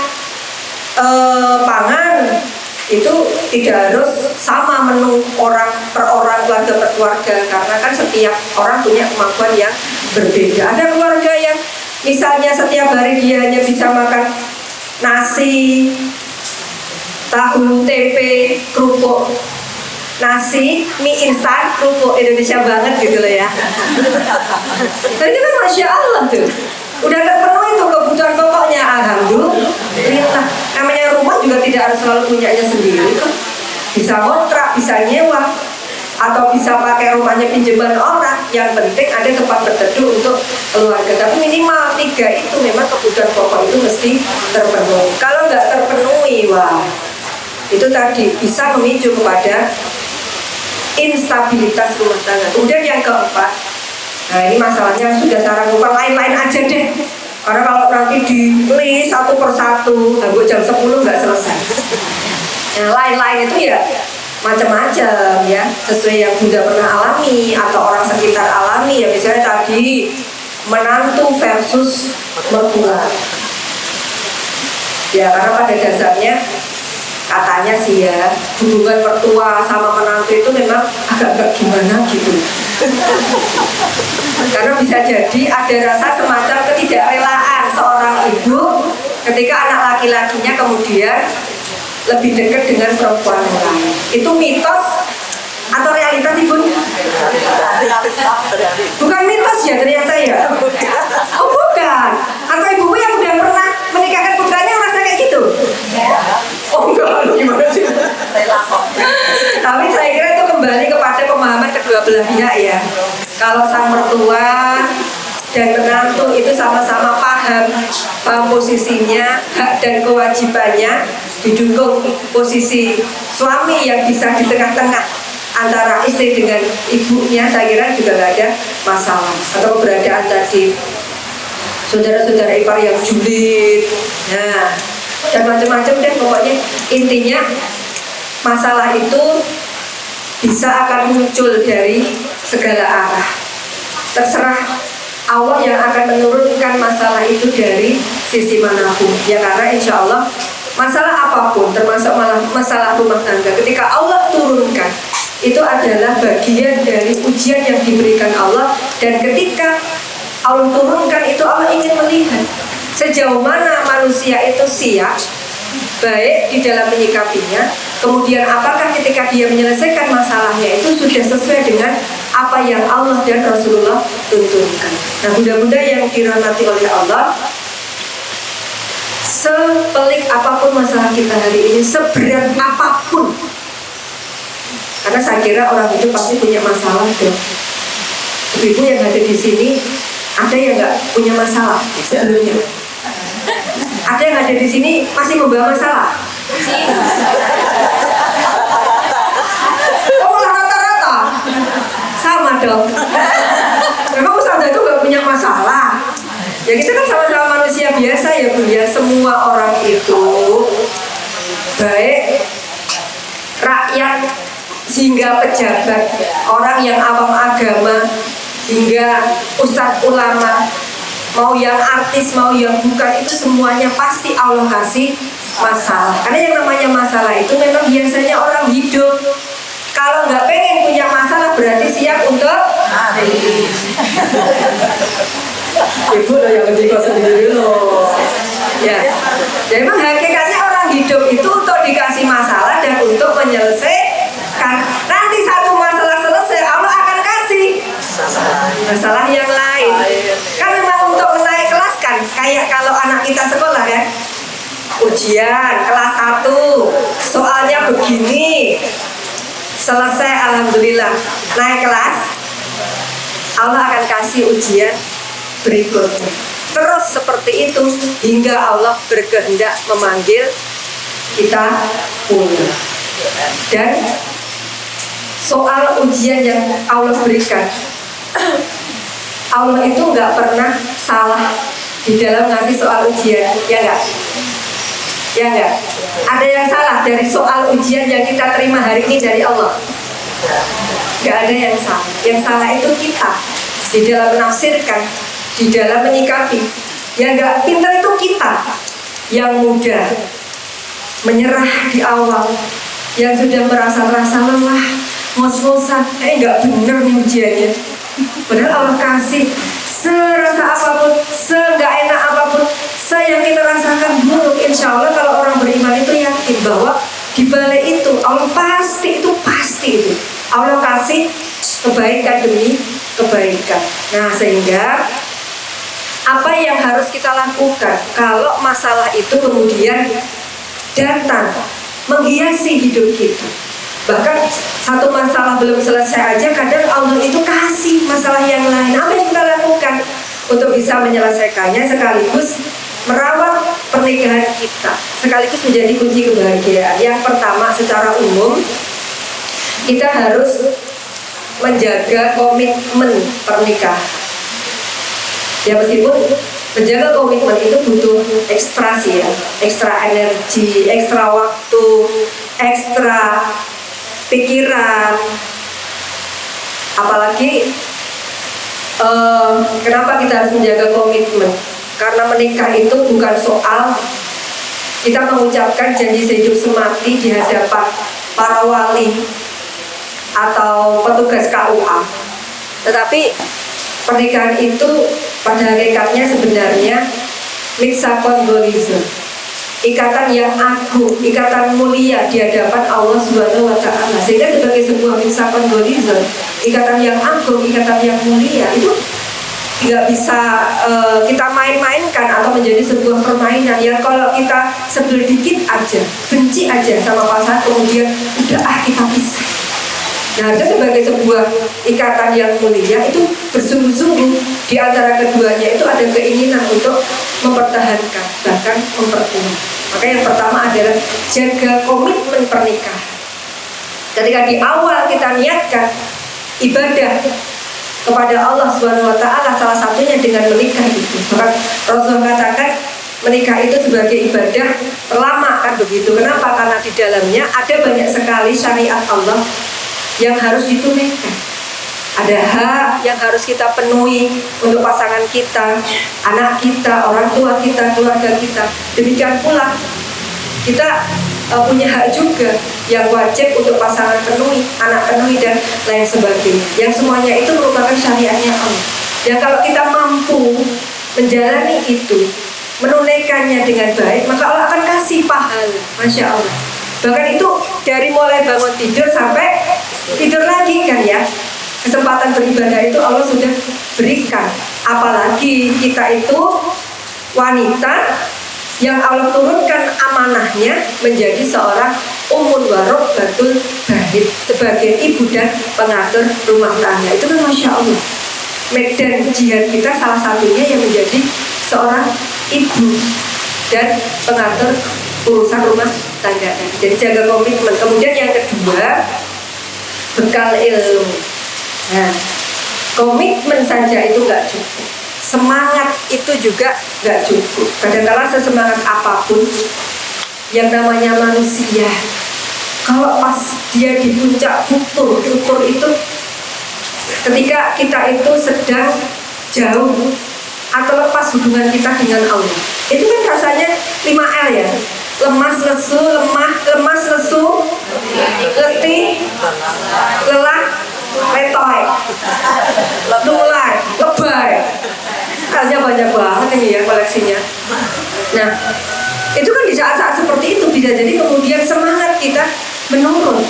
pangan itu tidak harus sama menu orang per orang, keluarga per keluarga, karena kan setiap orang punya kemampuan yang berbeda. Ada keluarga yang misalnya setiap hari dia hanya bisa makan nasi, tahu, tempe, kerupuk. nasi, mie instan, kerupuk Indonesia banget gitu loh ya. Tapi ini kan Masya Allah tuh, udah terpenuhi tuh kebutuhan pokoknya, alhamdulillah. Namanya rumah juga tidak harus selalu punyanya sendiri kok. Bisa kontrak, bisa nyewa, atau bisa pakai rumahnya pinjaman orang. Yang penting ada tempat berteduh untuk keluarga. Tapi minimal 3 itu memang kebutuhan pokok itu mesti terpenuhi. Kalau nggak terpenuhi, wah, itu tadi bisa memicu kepada instabilitas rumah tangga. Kemudian yang keempat, nah ini masalahnya sudah cara ngubah lain-lain aja deh. Karena kalau nanti di list satu persatu, jam 10 nggak selesai. Nah lain-lain itu ya macam-macam ya, sesuai yang Bunda pernah alami atau orang sekitar alami ya. Misalnya tadi menantu versus mertua. Ya karena pada dasarnya katanya sih ya, hubungan mertua sama menantu itu memang agak-agak gimana gitu. Karena bisa jadi ada rasa semacam ketidakrelaan seorang ibu ketika anak laki-lakinya kemudian lebih dekat dengan perempuan yang lain. Itu mitos atau realitas ibu? Bukan mitos ya ternyata ya. Oh bukan. Atau ibu yang udah pernah menikahkan putranya merasa kayak gitu? Oh enggak, lu gimana sih? Tapi saya kira itu kembali kepada pemahaman kedua belah pihak ya. Kalau sang mertua dan menantu itu sama-sama paham posisinya, hak dan kewajibannya, didukung posisi suami yang bisa di tengah-tengah antara istri dengan ibunya, saya kira juga nggak ada masalah. Atau keberadaan tadi saudara-saudara ipar yang julid, nah dan macam-macam deh pokoknya. Intinya masalah itu bisa akan muncul dari segala arah. Terserah Allah yang akan menurunkan masalah itu dari sisi manapun ya, karena insya Allah masalah apapun termasuk masalah rumah tangga ketika Allah turunkan itu adalah bagian dari ujian yang diberikan Allah. Dan ketika Allah turunkan itu Allah ingin melihat sejauh mana manusia itu siap baik di dalam menyikapinya, kemudian apakah ketika dia menyelesaikan masalahnya itu sudah sesuai dengan apa yang Allah dan Rasulullah tuntunkan. Nah bunda-bunda yang dirahmati oleh Allah, sepelik apapun masalah kita hari ini, seberat apapun, karena saya kira orang itu pasti punya masalah dong. Ibu yang ada di sini ada yang nggak punya masalah sebelumnya? Ada yang ada di sini masih membawa masalah? Oh malah rata-rata sama dong. Memang ustazah itu nggak punya masalah. Ya kita kan sama-sama manusia biasa ya Bu ya. Semua orang itu baik rakyat hingga pejabat, orang yang awam agama hingga ustadz ulama, mau yang artis mau yang bukan, itu semuanya pasti Allah kasih masalah. Karena yang namanya masalah itu memang biasanya orang hidup kalau nggak pengen punya masalah berarti siap untuk ibu loh yang ketika sendiri loh ya. Jadi memang hakikatnya orang hidup itu untuk dikasih masalah dan untuk menyelesaikan. Nanti satu masalah selesai Allah akan kasih masalah yang lain. Kan memang untuk menaik kelas kan, kayak kalau anak kita sekolah ya, ujian kelas 1 soalnya begini, selesai alhamdulillah, naik kelas Allah akan kasih ujian berikutnya. Terus seperti itu hingga Allah berkehendak memanggil kita pulang. Dan soal ujian yang Allah berikan, Allah itu nggak pernah salah di dalam ngasih soal ujian, ya nggak? Ya nggak? Ada yang salah dari soal ujian yang kita terima hari ini dari Allah? Nggak ada yang salah. Yang salah itu kita di dalam menafsirkan, di dalam menyikapi. Yang nggak pintar itu kita yang mudah menyerah di awal, yang sudah merasa lelah, ngos-ngosan, nggak bener nih ujiannya. Padahal Allah kasih serasa apapun, se-nggak enak apapun, yang kita rasakan buruk. Insya Allah kalau orang beriman itu yakin bahwa di balik itu Allah pasti pasti itu. Allah kasih kebaikan demi kebaikan. Nah, sehingga apa yang harus kita lakukan kalau masalah itu kemudian datang menghiasi hidup kita. Bahkan satu masalah belum selesai aja kadang Allah itu kasih masalah yang lain. Apa yang kita lakukan untuk bisa menyelesaikannya sekaligus merawat pernikahan kita, sekaligus menjadi kunci kebahagiaan. Yang pertama, secara umum kita harus menjaga komitmen pernikahan. Ya, meskipun menjaga komitmen itu butuh ekstra sih ya, ekstra energi, ekstra waktu, ekstra pikiran. Apalagi kenapa kita harus menjaga komitmen? Karena menikah itu bukan soal kita mengucapkan janji sehidup semati di hadapan para wali atau petugas KUA. Tetapi pernikahan itu pada hakikatnya sebenarnya mitsaqon ghalidh, ikatan yang agung, ikatan mulia di hadapan Allah Subhanahu wa taala. Sehingga sebagai sebuah mitsaqon ghalidh, ikatan yang agung, ikatan yang mulia itu tidak bisa kita main-mainkan atau menjadi sebuah permainan yang kalau kita sebel dikit aja, benci aja sama pasangan kemudian udah kita pisah. Nah, itu sebagai sebuah ikatan yang mulia itu bersungguh-sungguh di antara keduanya itu ada keinginan untuk mempertahankan bahkan memperkuat. Maka yang pertama adalah jaga komitmen pernikahan. Ketika di awal kita niatkan ibadah kepada Allah Subhanahu wa taala, salah satunya dengan menikah itu. Maka Rasulullah katakan menikah itu sebagai ibadah terlama kan begitu. Kenapa? Karena di dalamnya ada banyak sekali syariat Allah yang harus ditunaikan. Ada hak yang harus kita penuhi untuk pasangan kita, anak kita, orang tua kita, keluarga kita. Demikian pula kita punya hak juga yang wajib untuk pasangan penuhi, anak penuhi dan lain sebagainya. Yang semuanya itu merupakan syariatnya Allah. Dan kalau kita mampu menjalani itu, menunaikannya dengan baik, maka Allah akan kasih pahala. Masya Allah. Bahkan itu dari mulai bangun tidur sampai tidur lagi kan ya. Kesempatan beribadah itu Allah sudah berikan. Apalagi kita itu wanita yang Allah turunkan amanahnya menjadi seorang ummul warabbatul bait sebagai ibu dan pengatur rumah tangga. Itu kan Masya Allah. Medan jihad kita salah satunya yang menjadi seorang ibu dan pengatur urusan rumah tangga. Jadi jaga komitmen. Kemudian yang kedua, bekal ilmu. Nah, komitmen saja itu nggak cukup. Semangat itu juga nggak cukup. Kadang-kala sesemangat apapun yang namanya manusia, kalau pas dia di puncak futur itu ketika kita itu sedang jauh atau lepas hubungan kita dengan Allah, itu kan rasanya 5L ya. Lemas, lesu, lemas, lesu, letih, lelah, letoy, nulai, lebay. Kayaknya banyak banget ini ya koleksinya. Nah, itu kan di saat-saat seperti itu bisa jadi kemudian semangat kita menurun.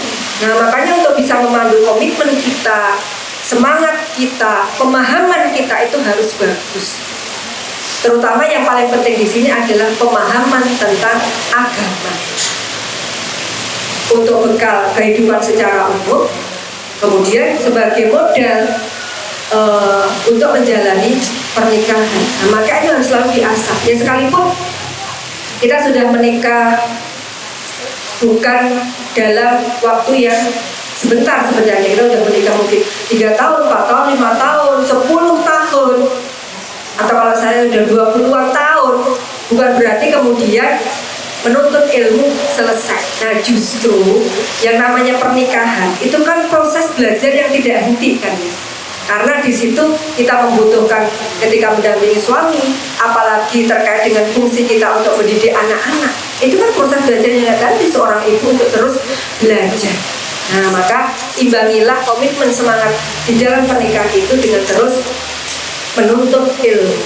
Nah, makanya untuk bisa memandu komitmen kita, semangat kita, pemahaman kita itu harus bagus. Terutama yang paling penting di sini adalah pemahaman tentang agama. Untuk bekal kehidupan secara umum, kemudian sebagai modal untuk menjalani pernikahan. Nah, maka itu harus selalu diasah. Ya sekalipun kita sudah menikah bukan dalam waktu yang sebentar sebenarnya, kita sudah menikah mungkin 3 tahun, 4 tahun, 5 tahun, 10 tahun, atau kalau saya sudah 20-an tahun, bukan berarti kemudian menuntut ilmu selesai. Nah, justru yang namanya pernikahan itu kan proses belajar yang tidak henti kan ya. Karena di situ kita membutuhkan ketika mendampingi suami, apalagi terkait dengan fungsi kita untuk mendidik anak-anak. Itu kan proses belajar yang tidak henti seorang ibu untuk terus belajar. Nah, maka imbangilah komitmen semangat di dalam pernikahan itu dengan terus menuntut ilmu,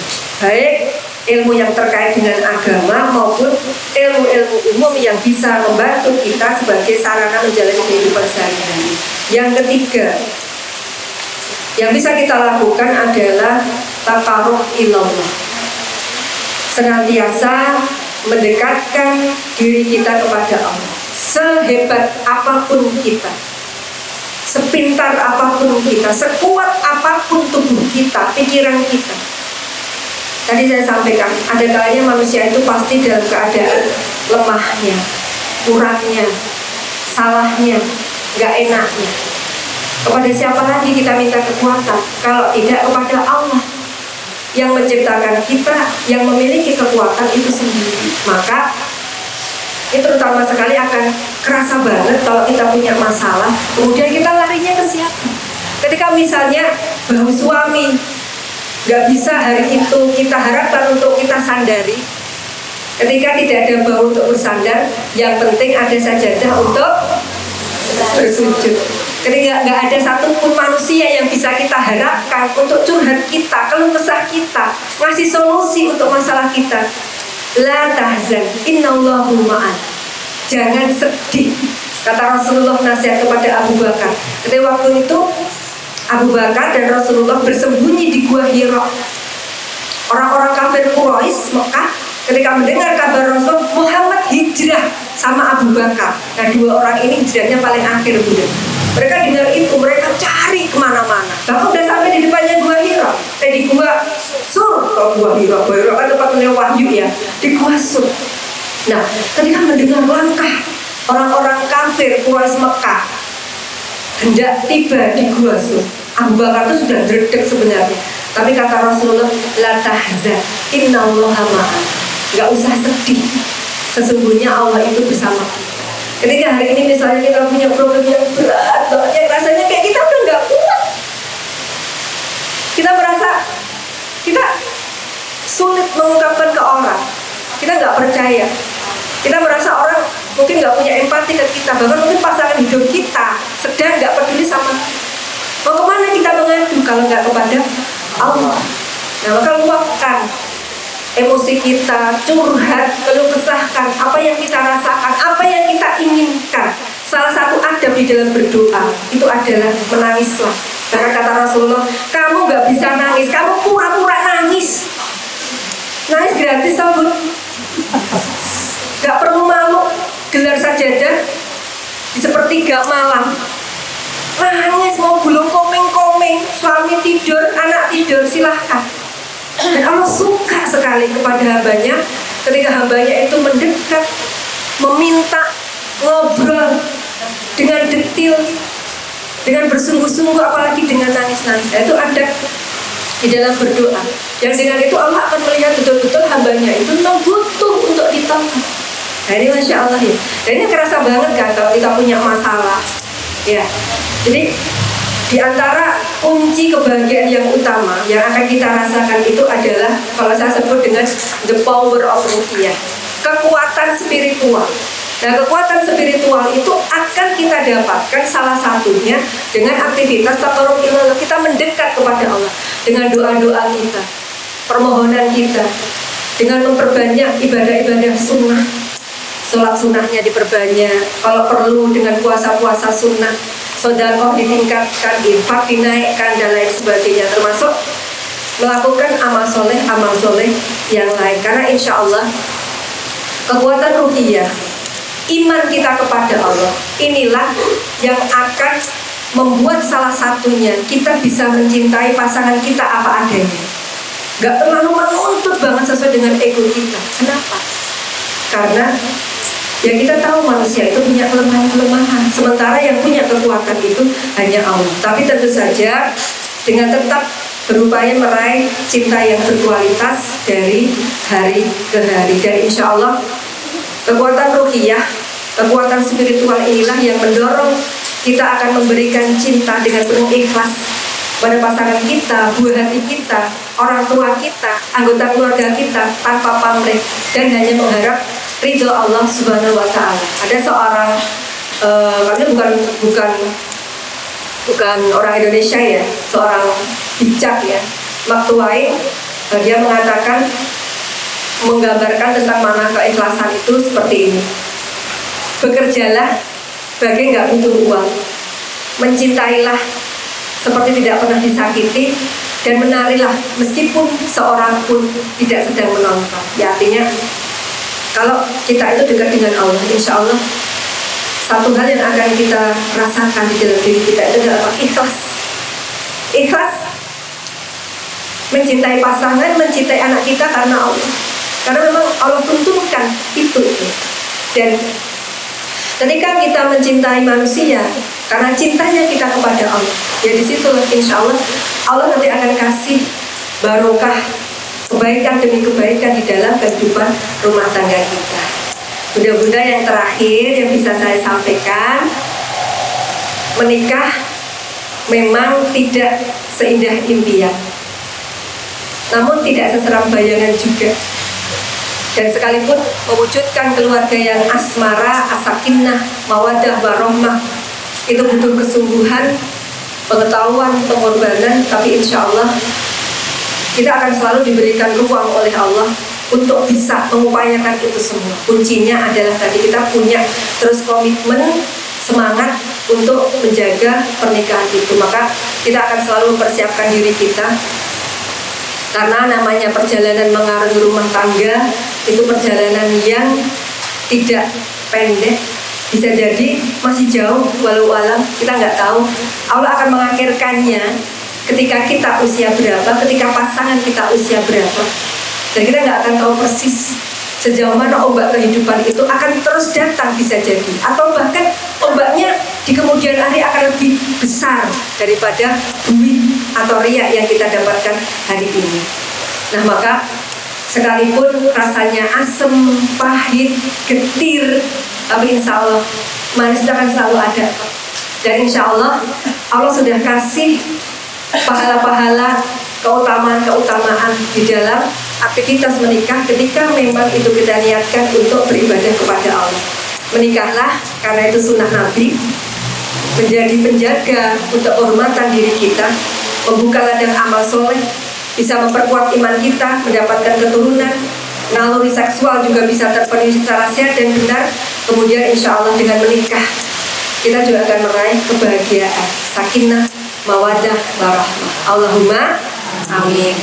baik ilmu yang terkait dengan agama maupun ilmu-ilmu umum yang bisa membantu kita sebagai sarana menjalani kehidupan sehari-hari. Yang ketiga, yang bisa kita lakukan adalah taqarrub ilallah. Senantiasa mendekatkan diri kita kepada Allah. Sehebat apapun kita, sepintar apapun kita, sekuat apapun tubuh kita, pikiran kita. Tadi saya sampaikan, ada kalanya manusia itu pasti dalam keadaan lemahnya, kurangnya, salahnya, gak enaknya. Kepada siapa lagi kita minta kekuatan kalau tidak kepada Allah yang menciptakan kita, yang memiliki kekuatan itu sendiri. Maka ini terutama sekali akan kerasa banget kalau kita punya masalah, kemudian kita larinya ke siapa? Ketika misalnya bahu suami gak bisa hari itu kita harapkan untuk kita sandari, ketika tidak ada bahu untuk bersandar, yang penting ada sajadah untuk bersujud. Ketika nggak ada satupun manusia yang bisa kita harapkan untuk curhat kita, keluh kesah kita, ngasih solusi untuk masalah kita. La tahzan, innallahu ma'an. Jangan sedih, kata Rasulullah nasihat kepada Abu Bakar. Ketika waktu itu Abu Bakar dan Rasulullah bersembunyi di Gua Hira. Orang-orang kafir Quraisy Mekah ketika mendengar kabar Rasul Muhammad hijrah sama Abu Bakar. Nah, dua orang ini hijrahnya paling akhir, Bunda. Mereka dengar itu, mereka cari kemana-mana. Bahkan udah sampai di depannya Gua Hira, di Gua Sur. Kalau Gua Hira kan tempatnya wahyu ya, di Gua Sur. Nah, ketika mendengar langkah orang-orang kafir Quraisy Mekah hendak tiba di Gua Sur, Abu Bakar itu sudah dredeg sebenarnya. Tapi kata Rasulullah, la tahzan, innallaha ma'an. Gak usah sedih, sesungguhnya Allah itu bersama kita. Ketika hari ini misalnya kita punya problem yang berat banget, yang rasanya kayak kita udah gak kuat, kita merasa kita sulit mengungkapkan ke orang, kita gak percaya, kita merasa orang mungkin gak punya empati ke kita, bahkan mungkin pasangan hidup kita sedang gak peduli sama kita. Mau kemana kita mengadu kalau gak kepada Allah? Nah, maka luapkan emosi kita, curhat, keluh kesahkan apa yang kita rasakan, apa yang kita inginkan. Salah satu adab di dalam berdoa itu adalah menangislah. Karena kata Rasulullah, kamu gak bisa nangis, kamu pura-pura nangis. Nangis gratis, sabun. Gak perlu malu, gelar sajadah di sepertiga malam. Nangis, mau gulung komeng-komeng, suami tidur, anak tidur, silahkan. Dan Allah suka sekali kepada hambanya ketika hambanya itu mendekat, meminta, ngobrol dengan detil, dengan bersungguh-sungguh, apalagi dengan nangis-nangis. Itu ada di dalam berdoa. Yang dengan itu Allah akan melihat betul-betul hambanya itu memang butuh untuk ditolong. Nah, ini Masya Allah ya. Dan ini kerasa banget kan kalau kita punya masalah ya. Jadi di antara kunci kebahagiaan yang utama yang akan kita rasakan itu adalah kalau saya sebut dengan the power of ruhiyah, kekuatan spiritual. Nah, kekuatan spiritual itu akan kita dapatkan salah satunya dengan aktivitas taqarrub ilallah. Kita mendekat kepada Allah dengan doa-doa kita, permohonan kita, dengan memperbanyak ibadah-ibadah sunnah. Sholat sunnahnya diperbanyak, kalau perlu dengan puasa-puasa sunnah, sedekah ditingkatkan, infak dinaikkan dan lain sebagainya, termasuk melakukan amal soleh yang lain. Karena insya Allah kekuatan ruhiyah, iman kita kepada Allah, inilah yang akan membuat salah satunya kita bisa mencintai pasangan kita apa adanya. Gak terlalu menuntut banget sesuai dengan ego kita. Kenapa? Karena ya kita tahu manusia itu punya kelemahan-kelemahan, sementara yang punya kekuatan itu hanya Allah. Tapi tentu saja dengan tetap berupaya meraih cinta yang berkualitas dari hari ke hari. Dan insya Allah kekuatan ruhiyah, kekuatan spiritual inilah yang mendorong kita akan memberikan cinta dengan penuh ikhlas pada pasangan kita, buah hati kita, orang tua kita, anggota keluarga kita, tanpa pamrih dan hanya mengharap ridho Allah Subhanahu wa Ta'ala. Ada seorang bukan orang Indonesia ya, seorang bijak ya, Mark Twain. Dia mengatakan, menggambarkan tentang makna keikhlasan itu seperti ini: bekerjalah bagai nggak butuh uang, mencintailah seperti tidak pernah disakiti, dan menarilah meskipun seorang pun tidak sedang menonton. Ya, artinya kalau kita itu dekat dengan Allah, insya Allah satu hal yang akan kita rasakan di dalam diri kita itu adalah ikhlas. Ikhlas mencintai pasangan, mencintai anak kita karena Allah. Karena memang Allah tuntunkan itu. Dan ketika kita mencintai manusia karena cintanya kita kepada Allah, ya di situ insya Allah Allah nanti akan kasih barokah, kebaikan demi kebaikan di dalam kehidupan rumah tangga kita. Bunda-bunda, yang terakhir yang bisa saya sampaikan, menikah memang tidak seindah impian, namun tidak seseram bayangan juga. Dan sekalipun mewujudkan keluarga yang asmara, asakinah, mawadah, warohmah, itu butuh kesungguhan, pengetahuan, pengorbanan, tapi insya Allah kita akan selalu diberikan ruang oleh Allah untuk bisa mengupayakan itu semua. Kuncinya adalah tadi kita punya terus komitmen, semangat untuk menjaga pernikahan itu. Maka kita akan selalu mempersiapkan diri kita, karena namanya perjalanan mengarungi rumah tangga itu perjalanan yang tidak pendek, bisa jadi masih jauh, walau alam kita nggak tahu Allah akan mengakhirkannya ketika kita usia berapa, ketika pasangan kita usia berapa, dan kita nggak akan tahu persis sejauh mana ombak kehidupan itu akan terus datang, bisa jadi, atau bahkan ombaknya di kemudian hari akan lebih besar daripada duit atau riak yang kita dapatkan hari ini. Nah, maka sekalipun rasanya asem, pahit, getir, tapi insya Allah manis akan selalu ada. Dan insya Allah Allah sudah kasih pahala-pahala, keutamaan-keutamaan di dalam aktivitas menikah ketika memang itu kita niatkan untuk beribadah kepada Allah. Menikahlah karena itu sunnah Nabi, menjadi penjaga untuk kehormatan diri kita, membuka ladang amal soleh, bisa memperkuat iman kita, mendapatkan keturunan, naluri seksual juga bisa terpenuhi secara sehat dan benar. Kemudian insya Allah dengan menikah kita juga akan meraih kebahagiaan, sakinah, mawadah, warahmah. Allahumma amin.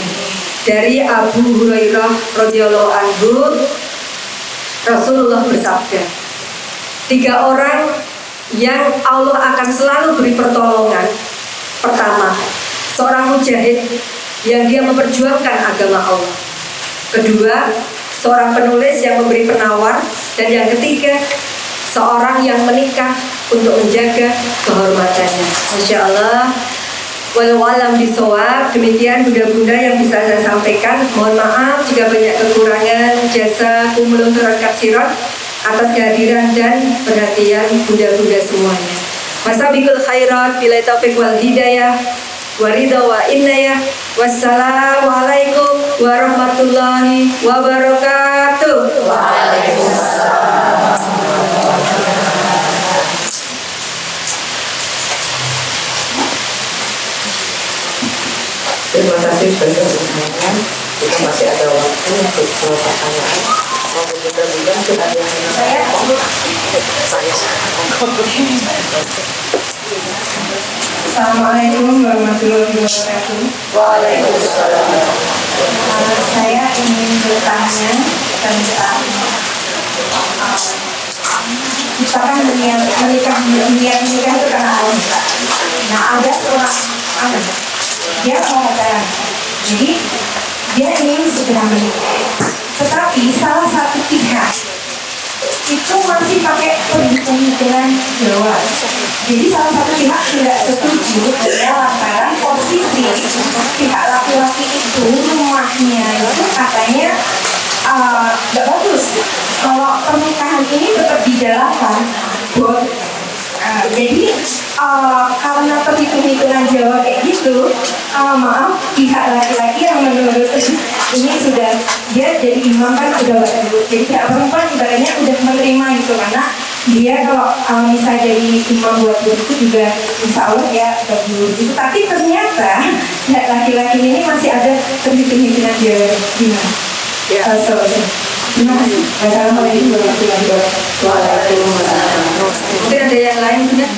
Dari Abu Hurairah radhiyallahu anhu, Rasulullah bersabda, 3 orang yang Allah akan selalu beri pertolongan. Pertama, seorang mujahid yang dia memperjuangkan agama Allah. Kedua, seorang penulis yang memberi penawar. Dan yang ketiga, seorang yang menikah untuk menjaga kehormatannya. Masya Allah. Walau alam bisawab. Demikian bunda-bunda yang bisa saya sampaikan. Mohon maaf jika banyak kekurangan. Jazakumullahu khairan atas kehadiran dan perhatian bunda-bunda semuanya. Wasabiqul khairat bila taufiq wal hidayah waridha wa innayah. Wassalamualaikum warahmatullahi wabarakatuh. Waalaikumsalam. Terima kasih banyak semuanya. Kita masih ada waktu untuk pertanyaan. Mudah-mudahan kita ada yang saya. Assalamualaikum warahmatullahi wabarakatuh. Waalaikumsalam. Saya ingin bertanya tentang kita kan niat menikah itu karena Allah. Nah, ada seorang dia mau pacaran, jadi dia ingin segera menikah, tetapi salah satu pihak itu masih pakai perhitungan Jawa. Jadi salah satu pihak tidak setuju adalah lantaran posisi pihak laki-laki itu rumahnya itu katanya nggak bagus. Kalau pernikahan ini tetap dijalankan, jadi karena perhitungan Jawa kayak gitu, maaf pihak laki-laki yang menurut ini sudah dia jadi imam kan udah bagus. Jadi pihak perempuan ibaratnya udah menerima gitu, karena dia kalau misalnya jadi imam buat itu juga insya Allah ya bagus gitu. Tapi ternyata pihak laki-laki ini masih ada perhitungan Jawa gimana? Ya. Terima kasih. Assalamualaikum warahmatullahi wabarakatuh. Mungkin ada yang lain, benar?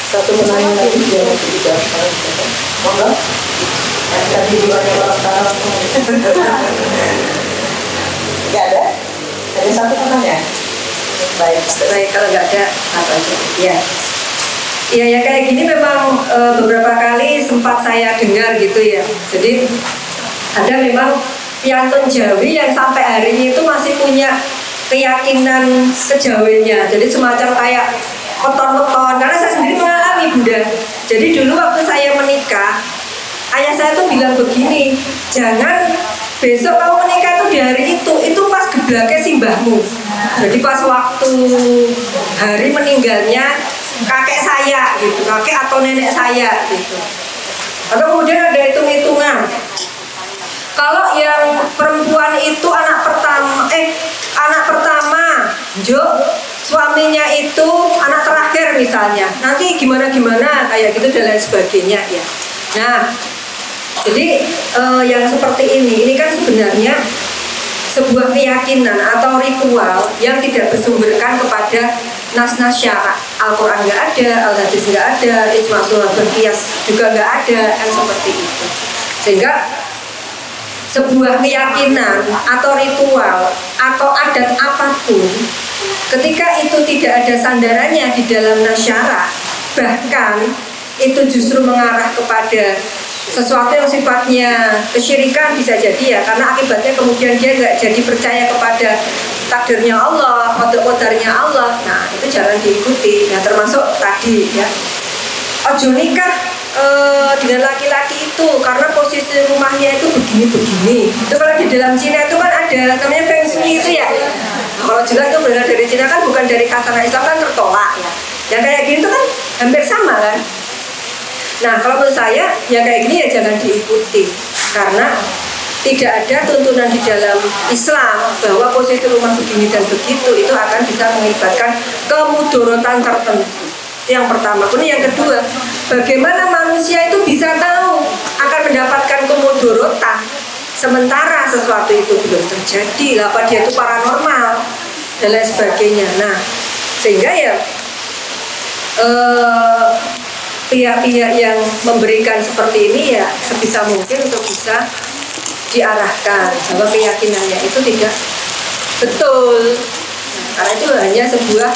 Satu menanya lagi dia nanti dijawab sekarang. Monggo. Tadi banyak orang taruh. Nggak ada? Ada satu pertanyaan. Baik. Baik, kalau nggak ada, satu aja. Ya. Iya ya kayak gini memang beberapa kali sempat saya dengar gitu ya. Jadi ada memang piantun Jawi yang sampai hari ini itu masih punya keyakinan kejawinya. Jadi semacam kayak weton-weton. Karena saya sendiri mengalami Bunda. Jadi dulu waktu saya menikah, ayah saya tuh bilang begini, jangan besok kamu menikah itu di hari itu pas geblaknya simbahmu. Jadi pas waktu hari meninggalnya kakek saya gitu, kakek atau nenek saya gitu. Atau kemudian ada hitung-hitungan. Kalau yang perempuan itu anak pertama, suaminya itu anak terakhir misalnya. Nanti gimana kayak gitu dan lain sebagainya ya. Nah, jadi yang seperti ini kan sebenarnya sebuah keyakinan atau ritual yang tidak bersumberkan kepada nas-nas syarak. Al-Quran nggak ada, Al-Hadis nggak ada, Ijma' Ulama berqiyas juga nggak ada, kan seperti itu. Sehingga sebuah keyakinan atau ritual atau adat apapun, ketika itu tidak ada sandarannya di dalam nas syarak, bahkan itu justru mengarah kepada sesuatu yang sifatnya kesyirikan bisa jadi ya, karena akibatnya kemudian dia nggak jadi percaya kepada takdirnya Allah, qadarnya Allah. Nah itu jangan diikuti. Nah termasuk tadi ya, ojo nikah dengan laki-laki itu karena posisi rumahnya itu begini-begini. Itu kalau di dalam Cina itu kan ada namanya Feng Shui itu ya. Nah, kalau jelas itu berasal dari Cina kan, bukan dari khazanah Islam kan tertolak ya. Yang kayak gitu kan hampir sama kan. Nah kalau menurut saya ya kayak gini ya jangan diikuti, karena tidak ada tuntunan di dalam Islam bahwa posisi rumah begini dan begitu itu akan bisa mengakibatkan kemudorotan tertentu. Yang pertama. Kemudian yang kedua, bagaimana manusia itu bisa tahu akan mendapatkan kemudorotan sementara sesuatu itu belum terjadi, apa dia itu paranormal dan lain sebagainya. Nah sehingga ya pihak-pihak yang memberikan seperti ini ya sebisa mungkin untuk bisa diarahkan bahwa keyakinannya itu tidak betul. Nah, karena itu hanya sebuah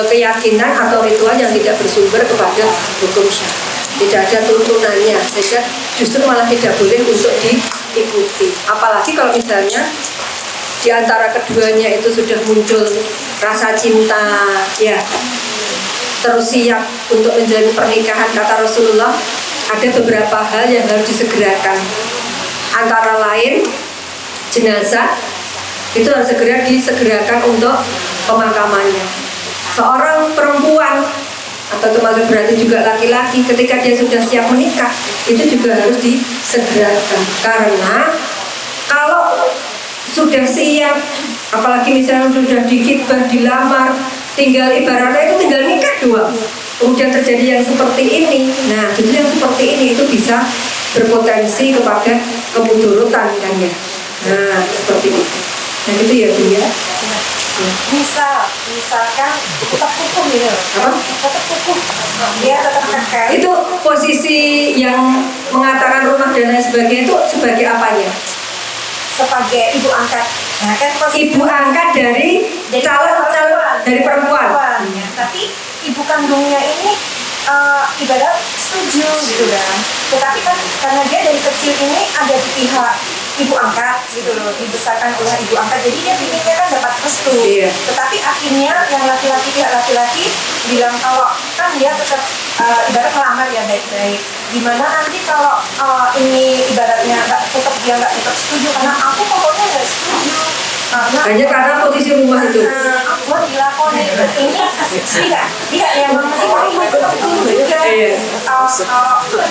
keyakinan atau ritual yang tidak bersumber kepada hukum syara, tidak ada tuntunannya, sehingga justru malah tidak boleh untuk diikuti. Apalagi kalau misalnya di antara keduanya itu sudah muncul rasa cinta ya, terus siap untuk menjalin pernikahan. Kata Rasulullah, ada beberapa hal yang harus disegerakan, antara lain jenazah itu harus segera disegerakan untuk pemakamannya. Seorang perempuan atau termasuk berarti juga laki-laki, ketika dia sudah siap menikah itu juga harus disegerakan, karena kalau sudah siap, apalagi misalnya sudah dikhitbah, dilamar, tinggal ibaratnya itu tinggal nikah doang, kemudian terjadi yang seperti ini. Nah justru yang seperti ini itu bisa berpotensi kepada kemudorotan kan ya. Nah seperti itu. Nah gitu ya Bu ya. Misalkan tetap kukuh gitu, Apa? tetap kukuh, dia tetap kekeh. Itu posisi yang mengatakan rumah dan lain sebagainya itu sebagai apanya? Sebagai ibu angkat. Nah kan Ibu angkat dari calon dari perempuan. Ya, tapi ibu kandungnya ini ibarat setuju gitu kan. Tetapi kan karena dia dari kecil ini ada di pihak ibu angkat gitu loh, dibesarkan oleh ibu angkat, jadi dia pinginnya kan dapat restu. Iya. Tetapi akhirnya yang pihak laki-laki bilang kalau kan dia tetap ibarat melamar ya baik-baik. Gimana nanti kalau ini ibaratnya dia nggak tetap setuju, karena aku pokoknya nggak setuju. Hanya karena posisi rumah itu. Aku dilakoni ini tidak ya masih kalau ibu tetap setuju juga. Iya.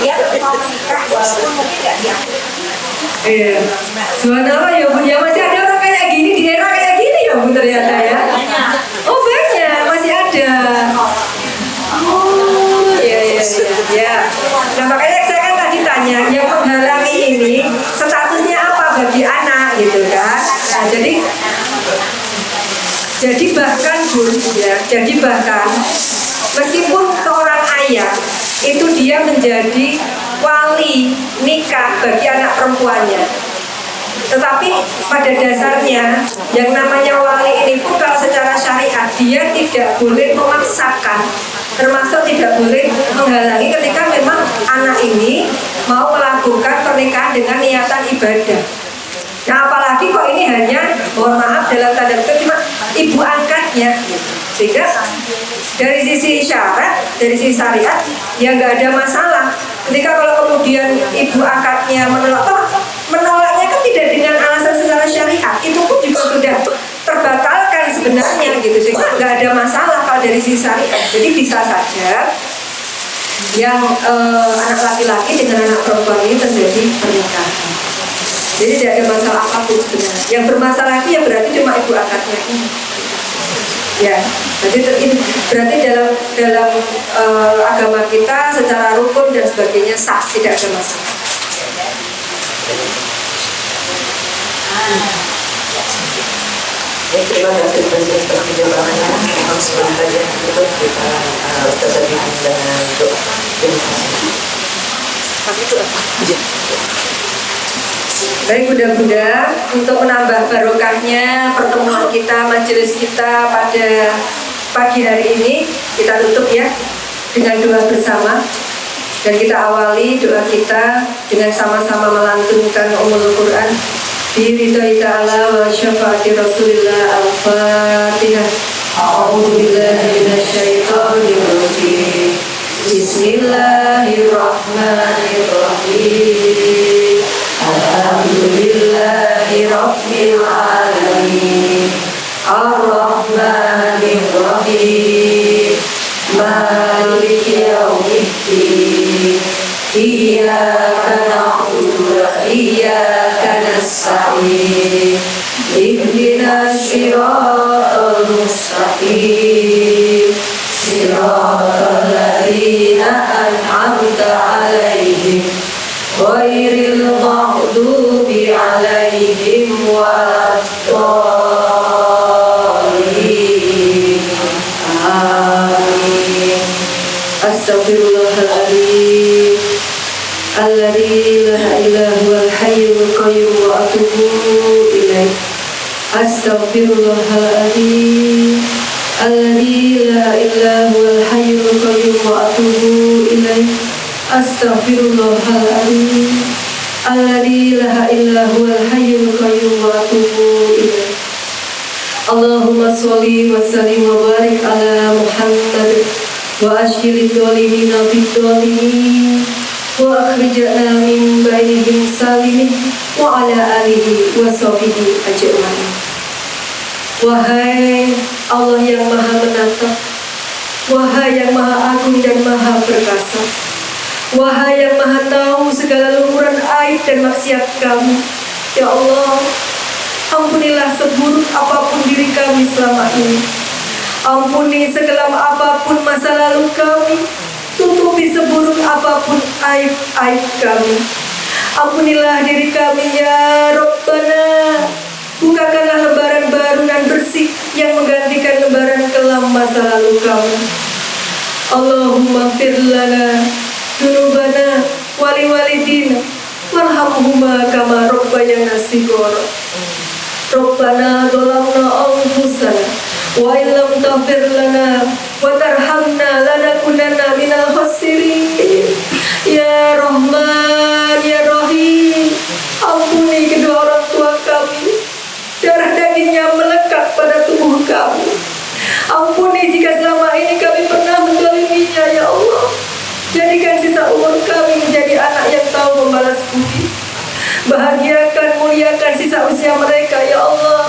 Dia tetap mau menikah walaupun mungkin nggak diangkat. Iya. Subhanallah ya Bu, ya masih ada orang kayak gini di era kayak gini ya Bu ternyata ya. Oh banyak, masih ada. Oh iya. Nah makanya saya kan tadi tanya, yang menghalangi ini statusnya apa bagi anak gitu kan. Nah jadi bahkan Bu ya, meskipun seorang saya itu dia menjadi wali nikah bagi anak perempuannya. Tetapi pada dasarnya yang namanya wali ini pun kalau secara syariat dia tidak boleh memaksakan, termasuk tidak boleh menghalangi ketika memang anak ini mau melakukan pernikahan dengan niatan ibadah. Nah apalagi kok ini hanya, mohon maaf dalam tanda kutip, cuma ibu angkatnya. Sehingga dari sisi syarat, dari sisi syariat ya nggak ada masalah. Ketika kalau kemudian ibu angkatnya menolaknya kan tidak dengan alasan secara syariat, itu pun juga sudah terbatalkan sebenarnya gitu. Sehingga nggak ada masalah kalau dari sisi syariat. Jadi bisa saja yang anak laki-laki dengan anak perempuan ini terjadi pernikahan. Jadi tidak ada masalah apapun sebenarnya. Yang bermasalah itu ya berarti cuma ibu angkatnya ini. Ya, jadi berarti dalam agama kita secara rukun dan sebagainya sah, tidak ada masalah. Ya, terima kasih atas penjelasannya. Langsung saja tutup kita terjadi dengan doa. Terima kasih. Baik bunda-bunda, untuk menambah barokahnya pertemuan kita, majelis kita pada pagi hari ini, kita tutup ya dengan doa bersama. Dan kita awali doa kita dengan sama-sama melantunkan Ummul Quran biridhoi ta'ala wa syafaati Rasulillah. Al-Fatihah. A'udzubillahi minasyaitonir rajim. Bismillahirrahmanirrahim. Alhamdulillahi Rabbil Alamin. Ar-Rahmanir Rahim. Maliki yaumiddin. Iyyaka na'budu wa iyyaka nasta'in. Ihdinas siratal mustaqim. Siratal ladzina an'amta 'alaihim ghairil maghdubi 'alaihim waladdallin. Amin. Astaghfirullahaladzim alladzi la ilaha illal hayyul qayyum wa atubu ilaih. Astaghfirullahaladzim alladzi la ilaha illal hayyul qayyum wa atubu ilaih. Astaghfirullahaladzim alladzi la ilaha illal hayyul qayyum wa atubu ilaih. Allahumma sholli wa sallim wa barik ala Muhammad wa ashhilid dhalimina bid-dhalimin wa akhrijna min bainihim salimin wa ala alihi wa sahbihi ajma'in. Wahai Allah yang maha menatap, wahai yang maha agung dan maha perkasa, wahai yang maha tahu segala lumuran aib dan maksiat kami, ya Allah, ampunilah seburuk apapun diri kami selama ini. Ampuni sekelam apapun masa lalu kami. Tutupi seburuk apapun aib-aib kami. Ampunilah diri kami ya Rabbana. Bukakanlah lembaran baru dan bersih yang menggantikan lembaran kelam masa lalu kami. Allahumma fir lana dunubana wali walidina warhamhuma kama rabbayana shighara. Rabbana dzalamna anfusana wa illam taghfir lana wa tarhamna lanakunanna minal khasirin. Ya Rahman ya Rahim, ampuni kedua orang tua kami, darah dagingnya melekat pada tubuh kami. Ampuni jika selama ini kami pernah menzaliminya ya Allah. Jadikan sisa umur kami menjadi anak yang tahu membalas budi. Bahagiakan, muliakan sisa usia mereka ya Allah.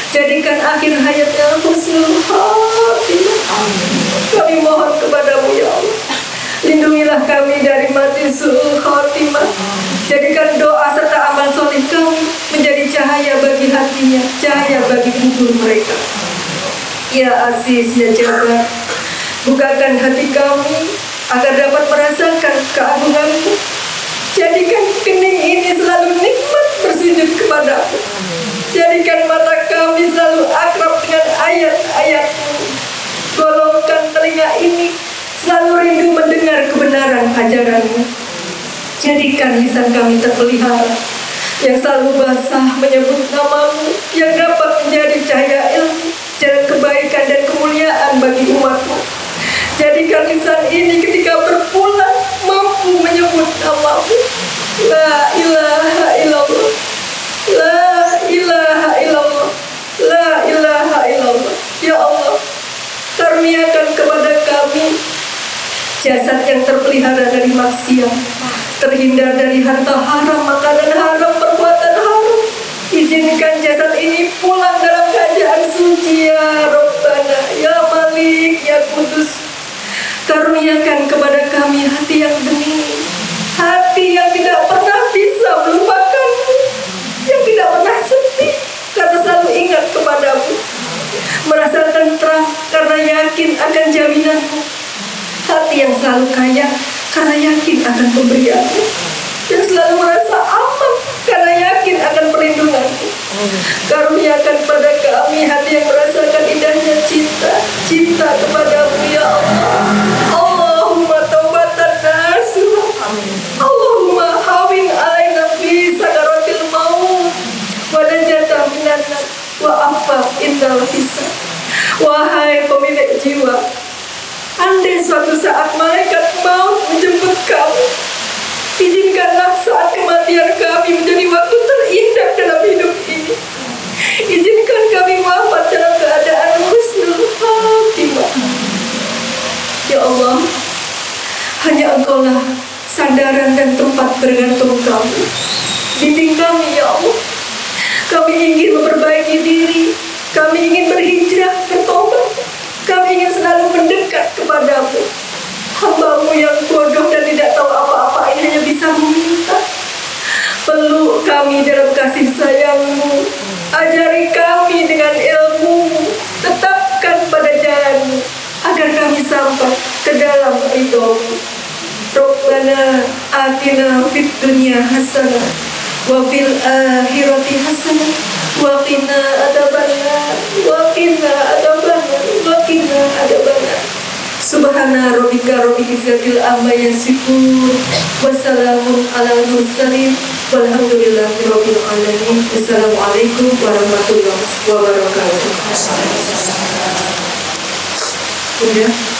Jadikan akhir hayatnya husnul khatimah. Kami mohon kepadamu ya Allah, lindungilah kami dari mati su'ul khatimah. Jadikan doa serta amal soleh kami menjadi cahaya bagi hatinya, cahaya bagi kubur mereka. Ya Aziz ya Jabbar, bukakan hati kami agar dapat merasakan keagunganmu. Jadikan kening ini selalu nikmat bersujud kepadamu. Jadikan mata kami selalu akrab dengan ayat-ayatmu. Golongkan telinga ini selalu rindu mendengar mendengar kebenaran ajaran-Mu. Jadikan lisan kami terpelihara, yang selalu basah menyebut nama-Mu, yang dapat menjadi cahaya ilmu, jalan kebaikan dan kemuliaan bagi umat-Mu. Jadikan lisan ini ketika berpulang mampu menyebut nama-Mu. La ilaha illallah, la ilaha illallah, la ilaha illallah. Ya Allah, karuniakan kepada kami jasad yang terpelihara dari maksiat, terhindar dari harta haram, makanan haram, perbuatan haram. Izinkan jasad ini pulang dalam keadaan suci ya Rabbana, ya Malik, ya Kudus. Karuniakan kepada kami hati yang bening, hati yang tidak pernah bisa melupakan-Mu, yang tidak pernah sedih karena selalu ingat kepadamu, merasa tentram karena yakin akan jaminan-Mu, hati yang selalu kaya karena yakin akan pemberian-Mu, yang selalu merasa aman karena yakin akan perlindungan-Mu. Karuniakan pada kami hati yang merasakan indahnya cinta kepadamu ya Allah. Allahumma taubatan nasuha, Allahumma hawin alaina fi sakaratil maut, wa najata minan nar, wa afa indal hisab. Wahai pemilik jiwa, andai suatu saat malaikat maut menjemput kamu, izinkanlah saat kematian kami menjadi waktu terindah dalam hidup ini. Izinkan kami wafat dalam keadaan husnul khatimah. Ya Allah, hanya Engkaulah sandaran dan tempat bergantung kami. Bimbing kami ya Allah. Kami ingin memperbaiki diri, kami ingin berhijrah, bertobat, kami ingin selalu mendekat kepadamu. Hamba-Mu yang bodoh dan tidak tahu apa-apa ini hanya bisa meminta. Peluk kami dalam kasih sayang-Mu, ajari kami dengan ilmu-Mu, tetapkan pada jalan-Mu, agar kami sampai ke dalam ridho-Mu. Rabbana atina fid dunya hasanah wa fil akhirati hasanah wa qina adzabannar wa qina adzabannar wa qina adzabannar. Subhana rabbika rabbil izzati amma yasifun wa salamun alal mursalin walhamdulillahi rabbil alamin. Wassalamualaikum warahmatullahi wabarakatuh. Udah.